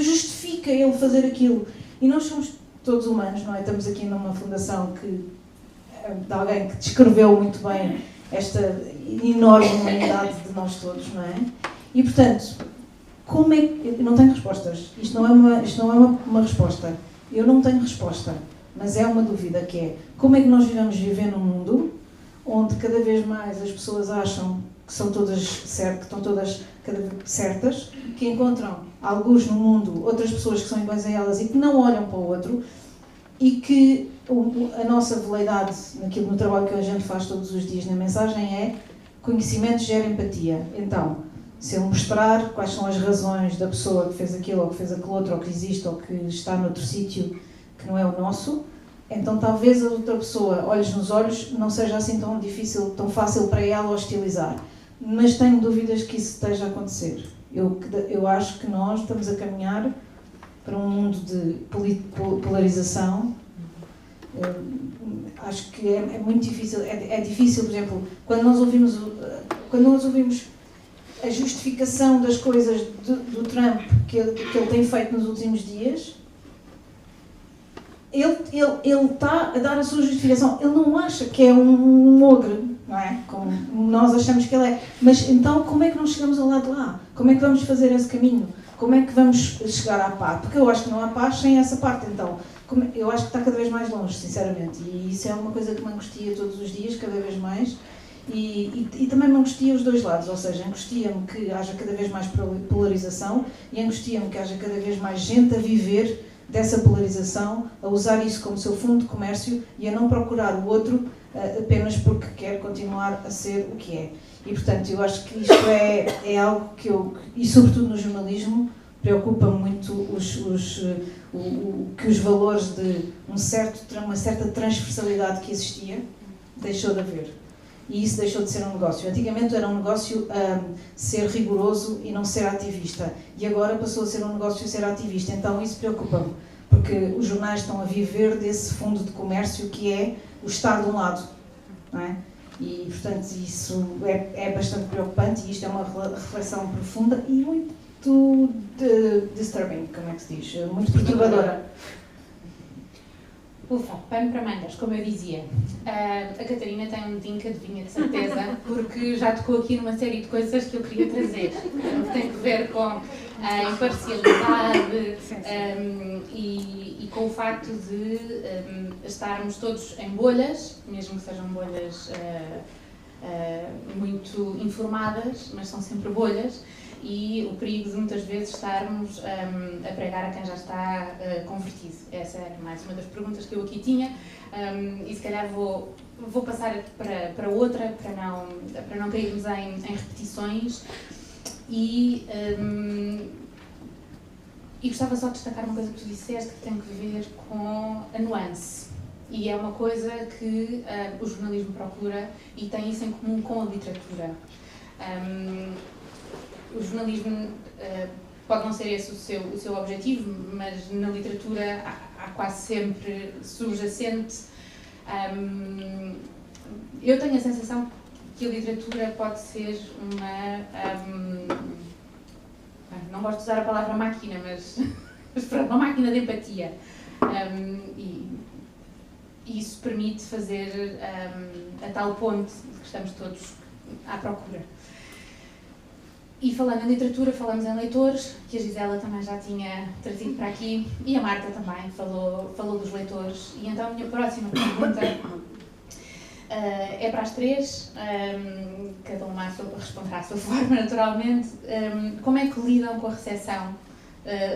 justifica ele fazer aquilo. E nós somos todos humanos, não é? Estamos aqui numa fundação de alguém que descreveu muito bem esta enorme humanidade de nós todos, não é? E portanto, como é que... Eu não tenho respostas. Isto não é uma resposta. Eu não tenho resposta. Mas é uma dúvida, que é como é que nós vamos viver num mundo onde cada vez mais as pessoas acham que são todas certas, que estão todas certas, que encontram alguns no mundo outras pessoas que são iguais a elas e que não olham para o outro, e que a nossa veleidade no trabalho que a gente faz todos os dias na mensagem é conhecimento gera empatia. Então, se eu mostrar quais são as razões da pessoa que fez aquilo ou que fez aquilo outro ou que existe ou que está noutro sítio que não é o nosso, então talvez a outra pessoa, olhos nos olhos, não seja assim tão difícil, tão fácil para ela hostilizar. Mas tenho dúvidas que isso esteja a acontecer. Eu acho que nós estamos a caminhar para um mundo de polarização. Acho que é muito difícil. É difícil, por exemplo, quando nós ouvimos a justificação das coisas do Trump que ele tem feito nos últimos dias. Ele está a dar a sua justificação. Ele não acha que é um ogro, não é? Como nós achamos que ele é. Mas então, como é que nós chegamos ao lado de lá? Como é que vamos fazer esse caminho? Como é que vamos chegar à paz? Porque eu acho que não há paz sem essa parte. Então, eu acho que está cada vez mais longe, sinceramente. E isso é uma coisa que me angustia todos os dias, cada vez mais. E também me angustia os dois lados. Ou seja, angustia-me que haja cada vez mais polarização e angustia-me que haja cada vez mais gente a viver dessa polarização, a usar isso como seu fundo de comércio e a não procurar o outro apenas porque quer continuar a ser o que é. E, portanto, eu acho que isto é algo e sobretudo no jornalismo, preocupa-me muito que os valores de uma certa transversalidade que existia, deixou de haver. E isso deixou de ser um negócio. Antigamente era um negócio ser rigoroso e não ser ativista. E agora passou a ser um negócio ser ativista. Então isso preocupa-me, porque os jornais estão a viver desse fundo de comércio que é o estar de um lado, não é? E, portanto, isso é bastante preocupante e isto é uma reflexão profunda e muito disturbing, como é que se diz? Muito perturbadora. Ufa, pano para mangas, como eu dizia. A Catarina tem um dinco, adivinha de certeza, porque já tocou aqui numa série de coisas que eu queria trazer. Tem que ver com a imparcialidade e com o facto de estarmos todos em bolhas, mesmo que sejam bolhas muito informadas, mas são sempre bolhas, e o perigo de muitas vezes estarmos a pregar a quem já está convertido. Essa era mais uma das perguntas que eu aqui tinha, e se calhar vou passar para outra, para não cairmos em repetições, e gostava só de destacar uma coisa que tu disseste que tem que ver com a nuance. E é uma coisa que o jornalismo procura e tem isso em comum com a literatura. O jornalismo pode não ser esse o seu objetivo, mas na literatura há quase sempre subjacente. Eu tenho a sensação que a literatura pode ser não gosto de usar a palavra máquina, mas pronto, uma máquina de empatia. E isso permite fazer a tal ponte de que estamos todos à procura. E falando em literatura, falamos em leitores, que a Gisela também já tinha trazido para aqui, e a Marta também falou dos leitores. E então a minha próxima pergunta é para as três, cada uma responderá à sua forma, naturalmente. Como é que lidam com a recepção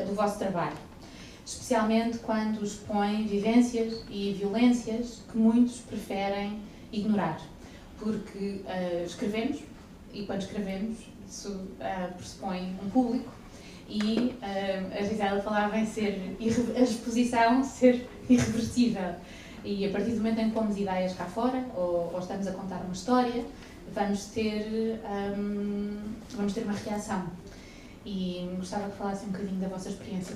do vosso trabalho? Especialmente quando expõem vivências e violências que muitos preferem ignorar. Porque escrevemos, e quando escrevemos, isso pressupõe um público, e a Gisela falava em a exposição ser irreversível. E a partir do momento em que pomos ideias cá fora, ou estamos a contar uma história, vamos ter uma reação. E gostava que falasse um bocadinho da vossa experiência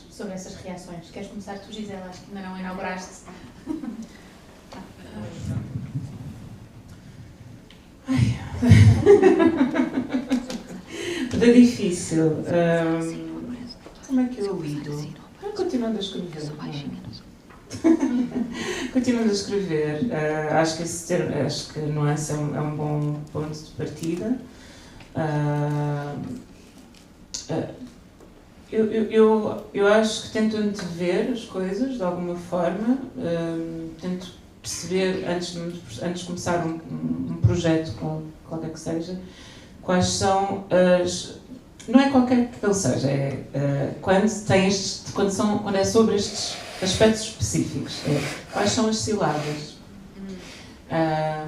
sobre essas reações. Queres começar tu, Gisela? Acho que ainda não inauguraste. É difícil. Como é que eu lido? Continuando a escrever. Continuando a escrever. Acho que a nuance é um bom ponto de partida. Eu acho que tento antever as coisas de alguma forma, tento perceber antes de começar um projeto, qualquer que seja, quais são as... Não é qualquer que ele seja, quando é sobre estes aspectos específicos, quais são as ciladas.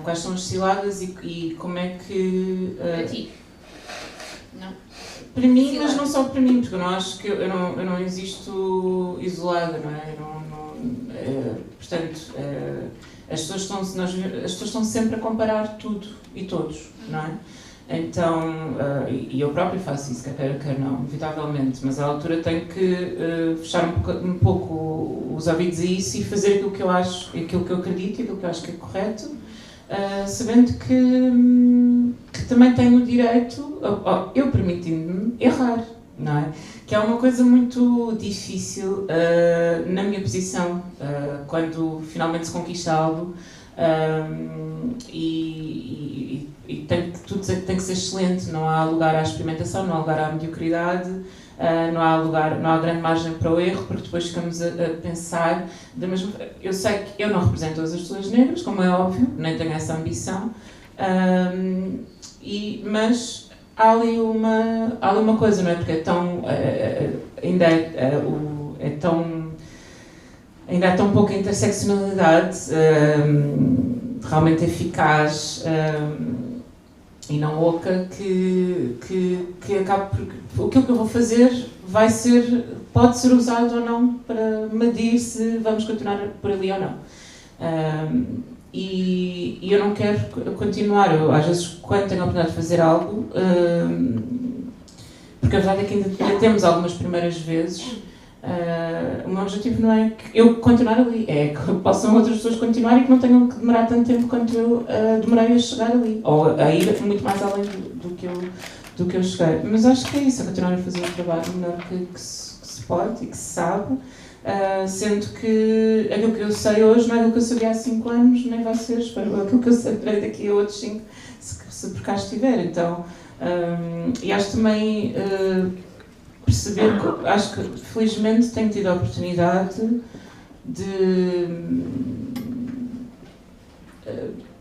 Quais são as ciladas e como é que... Para ti? Não? Para mim, mas não só para mim, porque eu não acho que eu não existo isolada, não é? Portanto, as pessoas estão sempre a comparar tudo e todos, não é? Então, e eu próprio faço isso, quer não, inevitavelmente, mas à altura tenho que fechar um pouco os ouvidos a isso e fazer aquilo que eu acho, aquilo que eu acredito, aquilo que eu acho que é correto, sabendo que também tenho o direito, eu permitindo-me errar, não é? Que é uma coisa muito difícil na minha posição, quando finalmente se conquista algo. E tudo tem que ser excelente, não há lugar à experimentação, não há lugar à mediocridade, não há grande margem para o erro, porque depois ficamos a pensar da mesma. Eu sei que eu não represento todas as pessoas negras, como é óbvio, nem tenho essa ambição, mas há ali uma coisa, não é? Porque é tão ainda há tão pouca interseccionalidade realmente eficaz e não oca que acaba por... Aquilo que eu vou fazer pode ser usado ou não para medir se vamos continuar por ali ou não. E eu não quero continuar. Às vezes, quando tenho a oportunidade de fazer algo, porque a verdade é que ainda temos algumas primeiras vezes, o meu objetivo não é que eu continuar ali, é que possam outras pessoas continuar e que não tenham que demorar tanto tempo quanto eu demorei a chegar ali, ou a ir muito mais além do que eu cheguei. Mas acho que é isso, é continuar a fazer o trabalho melhor que se pode e que se sabe, sendo que aquilo que eu sei hoje não é aquilo que eu sabia há 5 anos, nem vai ser, espero, aquilo que eu saberei daqui a outros 5, se por cá estiver. Então, e acho também... perceber que, acho que felizmente tenho tido a oportunidade de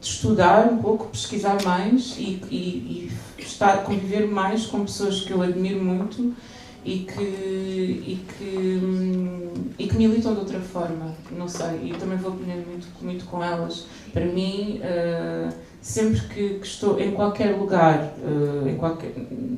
estudar um pouco, pesquisar mais e conviver mais com pessoas que eu admiro muito e que militam de outra forma, não sei, e também vou aprendendo muito com elas. Para mim, sempre que estou em qualquer lugar,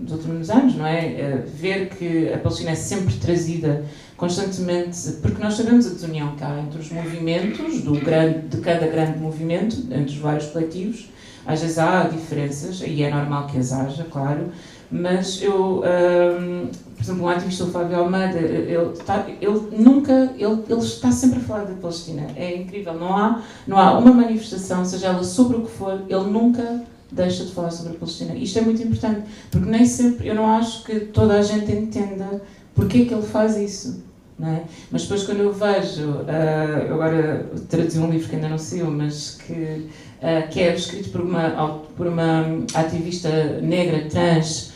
dos últimos anos, não é? Ver que a Palestina é sempre trazida constantemente, porque nós sabemos a desunião que há entre os movimentos, de cada grande movimento, entre os vários coletivos. Às vezes há diferenças, e é normal que as haja, claro, mas eu, por exemplo, um ativista, o Fábio Almeida, ele está sempre a falar da Palestina. É incrível, não há uma manifestação, seja ela sobre o que for, ele nunca deixa de falar sobre a Palestina. Isto é muito importante, porque nem sempre, eu não acho que toda a gente entenda porque é que ele faz isso, não é? Mas depois quando eu vejo, eu agora traduzi um livro que ainda não saiu, mas que é escrito por uma ativista negra, trans,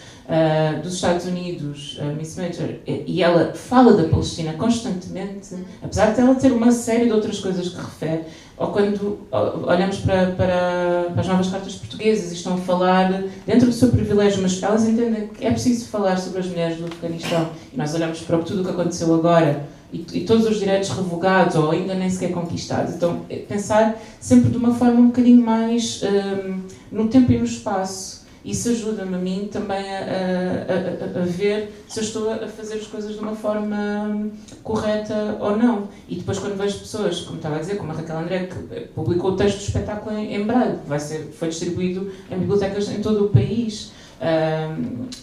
dos Estados Unidos, Miss Major, e ela fala da Palestina constantemente, apesar de ela ter uma série de outras coisas que refere, ou quando olhamos para as novas cartas portuguesas e estão a falar dentro do seu privilégio, mas elas entendem que é preciso falar sobre as mulheres do Afeganistão, e nós olhamos para tudo o que aconteceu agora, e todos os direitos revogados ou ainda nem sequer conquistados. Então, pensar sempre de uma forma um bocadinho mais no tempo e no espaço. Isso ajuda-me a mim também a ver se eu estou a fazer as coisas de uma forma correta ou não. E depois quando vejo pessoas, como estava a dizer, como a Raquel André, que publicou o texto do espetáculo em braille, foi distribuído em bibliotecas em todo o país.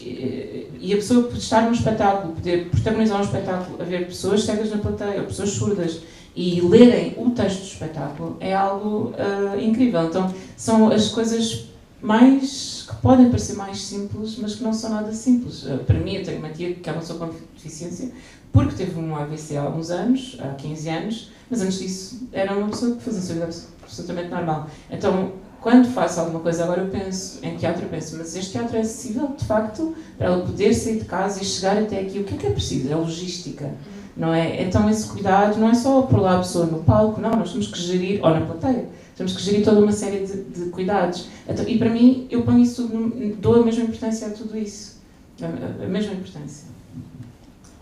E a pessoa poder estar num espetáculo, poder protagonizar um espetáculo, haver pessoas cegas na plateia, ou pessoas surdas, e lerem o texto do espetáculo, é algo incrível. Então, são as coisas que podem parecer mais simples, mas que não são nada simples. Para mim, eu tenho uma tia que é uma pessoa com deficiência, porque teve um AVC há alguns anos, há 15 anos, mas antes disso era uma pessoa que fazia sua vida absolutamente normal. Então, quando faço alguma coisa, agora eu penso em teatro, mas este teatro é acessível, de facto, para ela poder sair de casa e chegar até aqui. O que é preciso? É logística, não é? Então esse cuidado não é só pôr lá a pessoa no palco, não, nós temos que gerir, ou na plateia, temos que gerir toda uma série de cuidados. Então, e para mim, eu ponho isso tudo, dou a mesma importância a tudo isso. A mesma importância.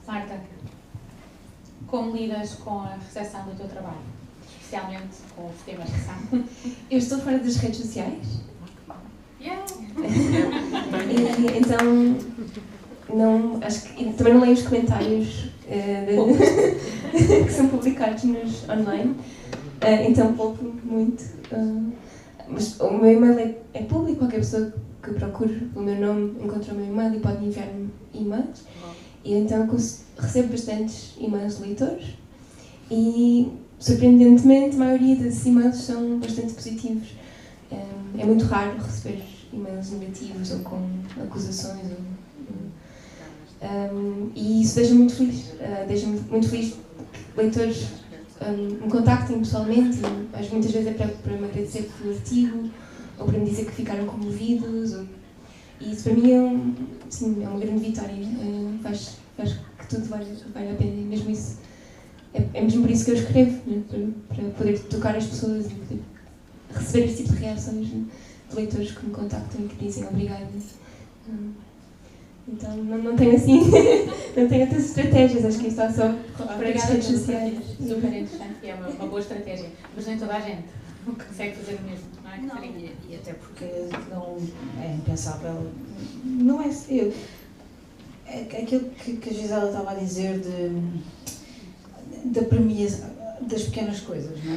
Marta, como lidas com a recepção do teu trabalho? Especialmente com os temas que são. Eu estou fora das redes sociais. Yeah. Então, não, acho que também não leio os comentários que são publicados nos online. Então, pouco, muito. Mas o meu e-mail é público, qualquer pessoa que procure o meu nome encontra o meu e-mail e pode enviar-me e-mails. E então recebo bastantes e-mails de leitores e, surpreendentemente, a maioria desses e-mails são bastante positivos. É muito raro receber e-mails negativos ou com acusações. E isso deixa-me muito feliz. Deixa-me muito feliz que leitores me contactem pessoalmente. Muitas vezes é para me agradecer pelo artigo ou para me dizer que ficaram comovidos. E isso para mim é uma grande vitória. Faz que tudo vale a pena. E mesmo isso, é mesmo por isso que eu escrevo, né? Para poder tocar as pessoas e poder receber este tipo de reações de leitores que me contactam e que dizem obrigada. Então não tenho assim, não tenho outras estratégias, acho que está só para as redes sociais. Super interessante e é uma boa estratégia, mas nem toda a gente consegue fazer o mesmo, não é? Não, e até porque não é impensável, não é aquilo que a Gisela estava a dizer da premiação das pequenas coisas, não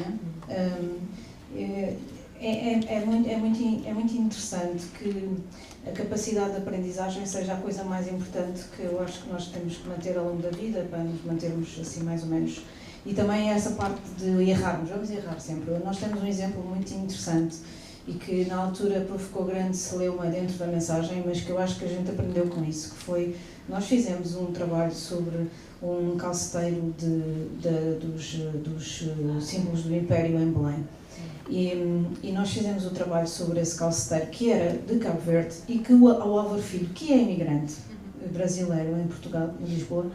é? É muito interessante que a capacidade de aprendizagem seja a coisa mais importante que eu acho que nós temos que manter ao longo da vida para nos mantermos assim mais ou menos. E também essa parte de errarmos, vamos errar sempre. Nós temos um exemplo muito interessante e que na altura provocou grande celeuma dentro da mensagem, mas que eu acho que a gente aprendeu com isso, que foi, nós fizemos um trabalho sobre um calceteiro dos símbolos do Império em Belém. E nós fizemos o trabalho sobre esse calceteiro que era de Cabo Verde e que o Álvaro Filho, que é imigrante brasileiro em Portugal, em Lisboa,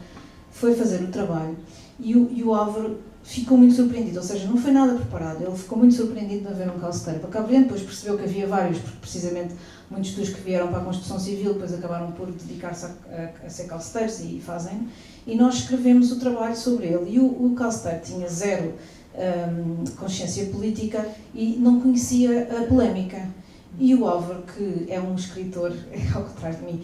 foi fazer o trabalho e o Álvaro ficou muito surpreendido, ou seja, não foi nada preparado, ele ficou muito surpreendido de haver um calceteiro para Cabo Verde, depois percebeu que havia vários, porque precisamente muitos dos que vieram para a Construção Civil depois acabaram por dedicar-se a ser calceteiros e fazem, e nós escrevemos o trabalho sobre ele, e o calceteiro tinha zero consciência política e não conhecia a polémica. E o Álvaro, que é um escritor, ao contrário de mim,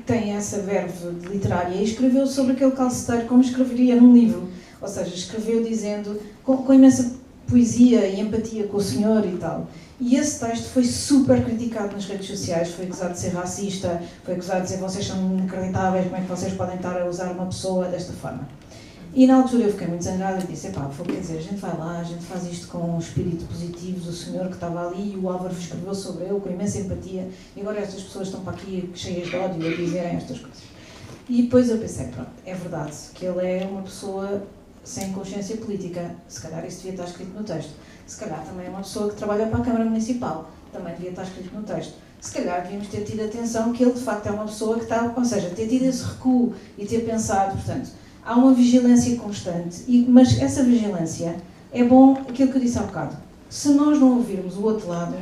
tem essa verve literária e escreveu sobre aquele calceteiro como escreveria num livro. Ou seja, escreveu dizendo, com imensa poesia e empatia com o senhor e tal. E esse texto foi super criticado nas redes sociais, foi acusado de ser racista, foi acusado de dizer vocês são inacreditáveis, como é que vocês podem estar a usar uma pessoa desta forma. E na altura eu fiquei muito zangada e disse, epá, quer dizer, a gente vai lá, a gente faz isto com um espírito positivo do senhor que estava ali e o Álvaro escreveu sobre ele com imensa empatia e agora estas pessoas estão para aqui cheias de ódio a dizerem estas coisas. E depois eu pensei, pronto, é verdade que ele é uma pessoa sem consciência política, se calhar isso devia estar escrito no texto. Se calhar também é uma pessoa que trabalha para a Câmara Municipal, também devia estar escrito no texto. Se calhar devíamos ter tido atenção que ele de facto é uma pessoa que está, ou seja, ter tido esse recuo e ter pensado, portanto, há uma vigilância constante, mas essa vigilância é bom, aquilo que eu disse há bocado. Se nós não ouvirmos o outro lado,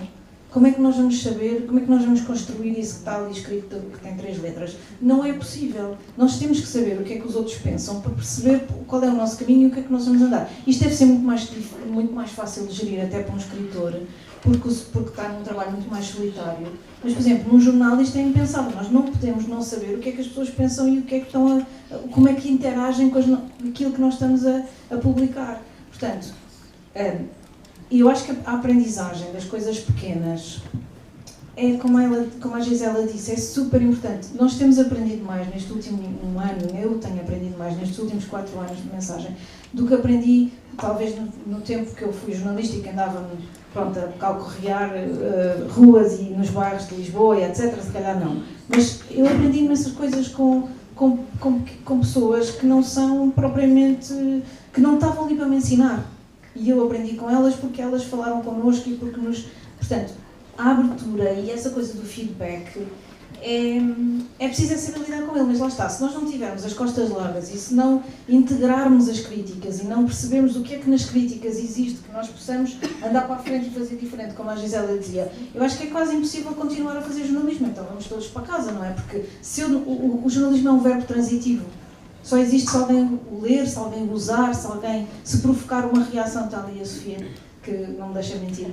como é que nós vamos saber, como é que nós vamos construir isso que está ali escrito, que tem 3 letras? Não é possível. Nós temos que saber o que é que os outros pensam para perceber qual é o nosso caminho e o que é que nós vamos andar. Isto deve ser muito mais fácil de gerir até para um escritor, porque está num trabalho muito mais solitário. Mas, por exemplo, num jornal isto é impensável. Nós não podemos não saber o que é que as pessoas pensam e o que é que como é que interagem com aquilo que nós estamos a publicar. Portanto, eu acho que a aprendizagem das coisas pequenas é, como a Gisela disse, é super importante. Nós temos aprendido mais neste último ano, eu tenho aprendido mais nestes últimos 4 anos de mensagem, do que aprendi, talvez, no tempo que eu fui jornalista e que andava a calcorrear ruas e nos bairros de Lisboa e etc. Se calhar não. Mas eu aprendi imensas coisas com pessoas que não são propriamente, que não estavam ali para me ensinar. E eu aprendi com elas porque elas falaram connosco e porque nos... Portanto, a abertura e essa coisa do feedback é preciso saber lidar com ele, mas lá está, se nós não tivermos as costas largas e se não integrarmos as críticas e não percebermos o que é que nas críticas existe, que nós possamos andar para a frente e fazer diferente, como a Gisela dizia, eu acho que é quase impossível continuar a fazer jornalismo, então vamos todos para casa, não é? Porque o jornalismo é um verbo transitivo. Só existe se alguém o ler, se alguém o usar, se provocar uma reação, está ali a Sofia, que não me deixa mentir.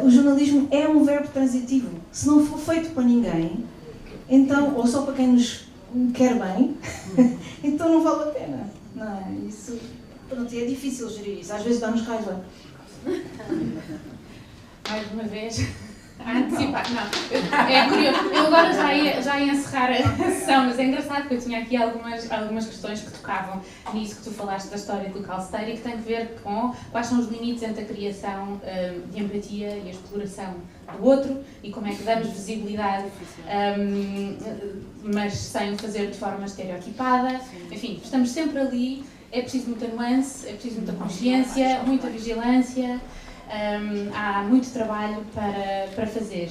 O jornalismo é um verbo transitivo. Se não for feito para ninguém, então, ou só para quem nos quer bem, então não vale a pena. Não é? Isso, pronto, é difícil gerir isso. Às vezes dá-nos raiva. Mais uma vez, a antecipar. Não, é curioso. Eu agora já ia encerrar a sessão, mas é engraçado porque eu tinha aqui algumas questões que tocavam nisso que tu falaste da história do Calceteiro e que tem a ver com quais são os limites entre a criação de empatia e a exploração do outro e como é que damos visibilidade, mas sem o fazer de forma estereotipada. Enfim, estamos sempre ali, é preciso muita nuance, é preciso muita consciência, muita vigilância. Há muito trabalho para fazer.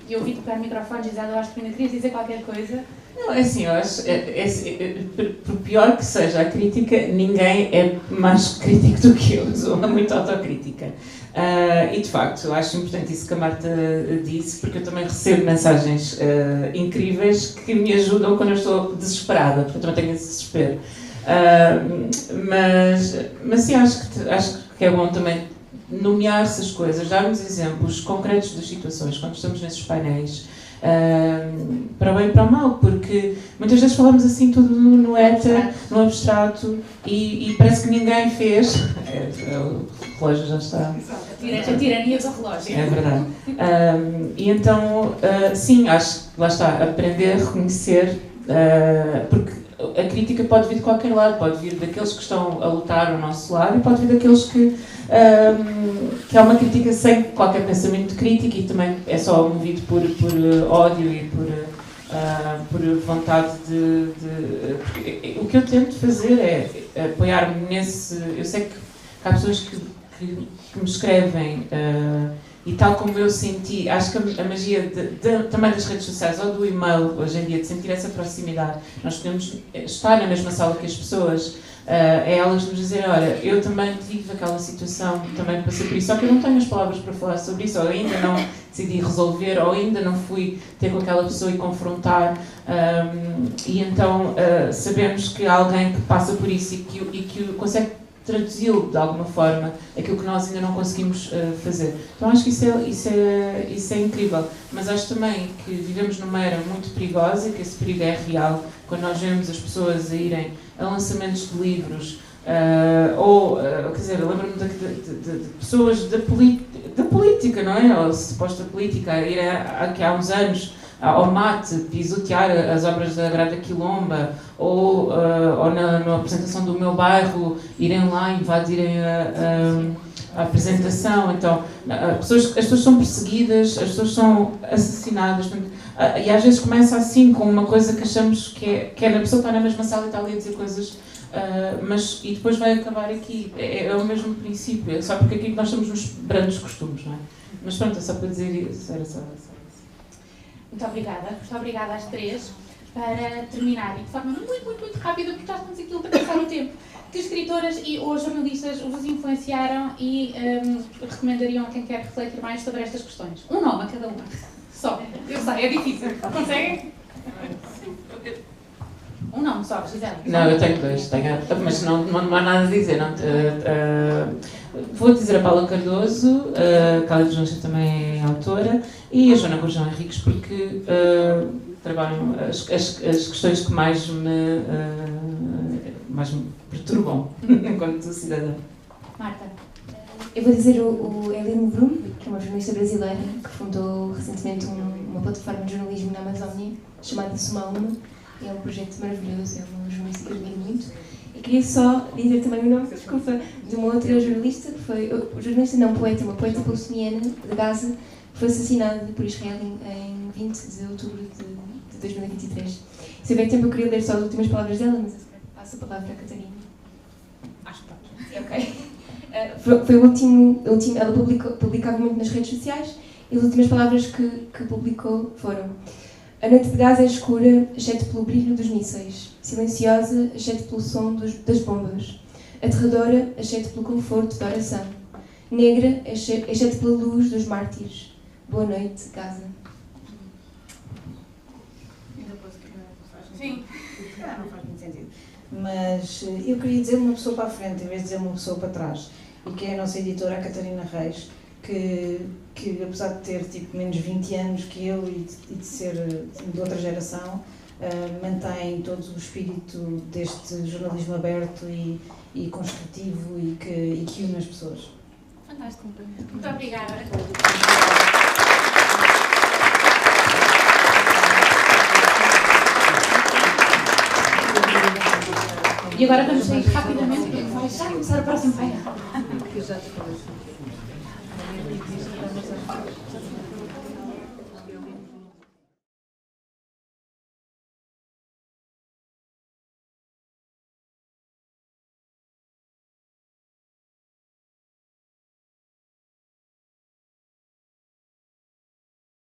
Eu ouvi tocar o microfone, Gisela, eu acho que ainda querias dizer qualquer coisa. Não, é assim, eu acho, por pior que seja a crítica, ninguém é mais crítico do que eu, sou muito autocrítica. E de facto, eu acho importante isso que a Marta disse, porque eu também recebo mensagens incríveis que me ajudam quando eu estou desesperada, porque eu também tenho esse desespero. Mas sim, acho que é bom também nomear essas coisas, darmos exemplos concretos das situações quando estamos nesses painéis, para o bem e para o mal, porque muitas vezes falamos assim tudo no éter, no abstrato, e parece que ninguém fez. O relógio já está. A tirania do relógio. É verdade. E então, sim, acho que lá está, aprender, reconhecer, porque a crítica pode vir de qualquer lado, pode vir daqueles que estão a lutar ao nosso lado e pode vir daqueles que há uma crítica sem qualquer pensamento de crítica e também é só movido por ódio e por vontade de... O que eu tento fazer é apoiar-me nesse... Eu sei que há pessoas que me escrevem e tal como eu senti, acho que a magia também das redes sociais ou do e-mail hoje em dia, de sentir essa proximidade, nós podemos estar na mesma sala que as pessoas, é elas nos dizerem, olha, eu também tive aquela situação, também passei por isso, só que eu não tenho as palavras para falar sobre isso, ou ainda não decidi resolver, ou ainda não fui ter com aquela pessoa e confrontar, e então sabemos que há alguém que passa por isso e que consegue traduzi-lo de alguma forma, aquilo que nós ainda não conseguimos fazer. Então acho que isso é incrível, mas acho também que vivemos numa era muito perigosa e que esse perigo é real, quando nós vemos as pessoas a irem a lançamentos de livros, quer dizer, eu lembro-me de pessoas da política, não é? Ou suposta política, a ir aqui há uns anos ao mate, pisotear as obras da Grada Quilomba, ou na apresentação do meu bairro, irem lá invadirem a apresentação. Então, as pessoas são perseguidas, as pessoas são assassinadas. E às vezes começa assim, com uma coisa que achamos que é a pessoa está na mesma sala e está ali a dizer coisas, e depois vai acabar aqui. É o mesmo princípio, só porque aqui nós estamos nos brandos costumes, não é? Mas pronto, é só para dizer isso. Era só. Muito obrigada às três. Para terminar, e de forma muito rápida, porque já estamos aqui a ultrapassar o tempo, que escritoras ou jornalistas vos influenciaram e recomendariam a quem quer refletir mais sobre estas questões? Um nome a cada uma. Só. Eu sei, é difícil. Conseguem? Um nome só, Gisele. Não, eu tenho dois, mas não há nada a dizer. Não, vou dizer a Paula Cardoso, a Cláudia João também é autora, e a Joana Gurjão Henriques, porque trabalham as questões que mais me perturbam enquanto cidadã. Marta. Eu vou dizer o Helene Brum, que é uma jornalista brasileira que fundou recentemente uma plataforma de jornalismo na Amazónia chamada Suma Uma. É um projeto maravilhoso, é uma jornalista que eu admiro muito. E queria só dizer também o nome, desculpa, de uma outra jornalista, que foi, poeta, uma poeta palestiniana de Gaza, que foi assassinada por Israel em 20 de outubro de 2023. Se houver tempo eu queria ler só as últimas palavras dela, mas passo a palavra à Catarina. Acho que pode. Sim, ok. Foi o último, ela publicava muito nas redes sociais e as últimas palavras que publicou foram: a noite de Gaza é escura, exceto pelo brilho dos mísseis, silenciosa, exceto pelo som das bombas, aterradora, exceto pelo conforto da oração, negra, exceto pela luz dos mártires. Boa noite, Gaza. Sim. Não faz muito sentido. Mas eu queria dizer uma pessoa para a frente, em vez de dizer uma pessoa para trás, e que é a nossa editora, a Catarina Reis, que apesar de ter tipo menos 20 anos que eu e de ser de outra geração, mantém todo o espírito deste jornalismo aberto e construtivo e que une as pessoas. Fantástico. Muito obrigada. E agora vamos sair rapidamente porque vai já começar o próximo painel.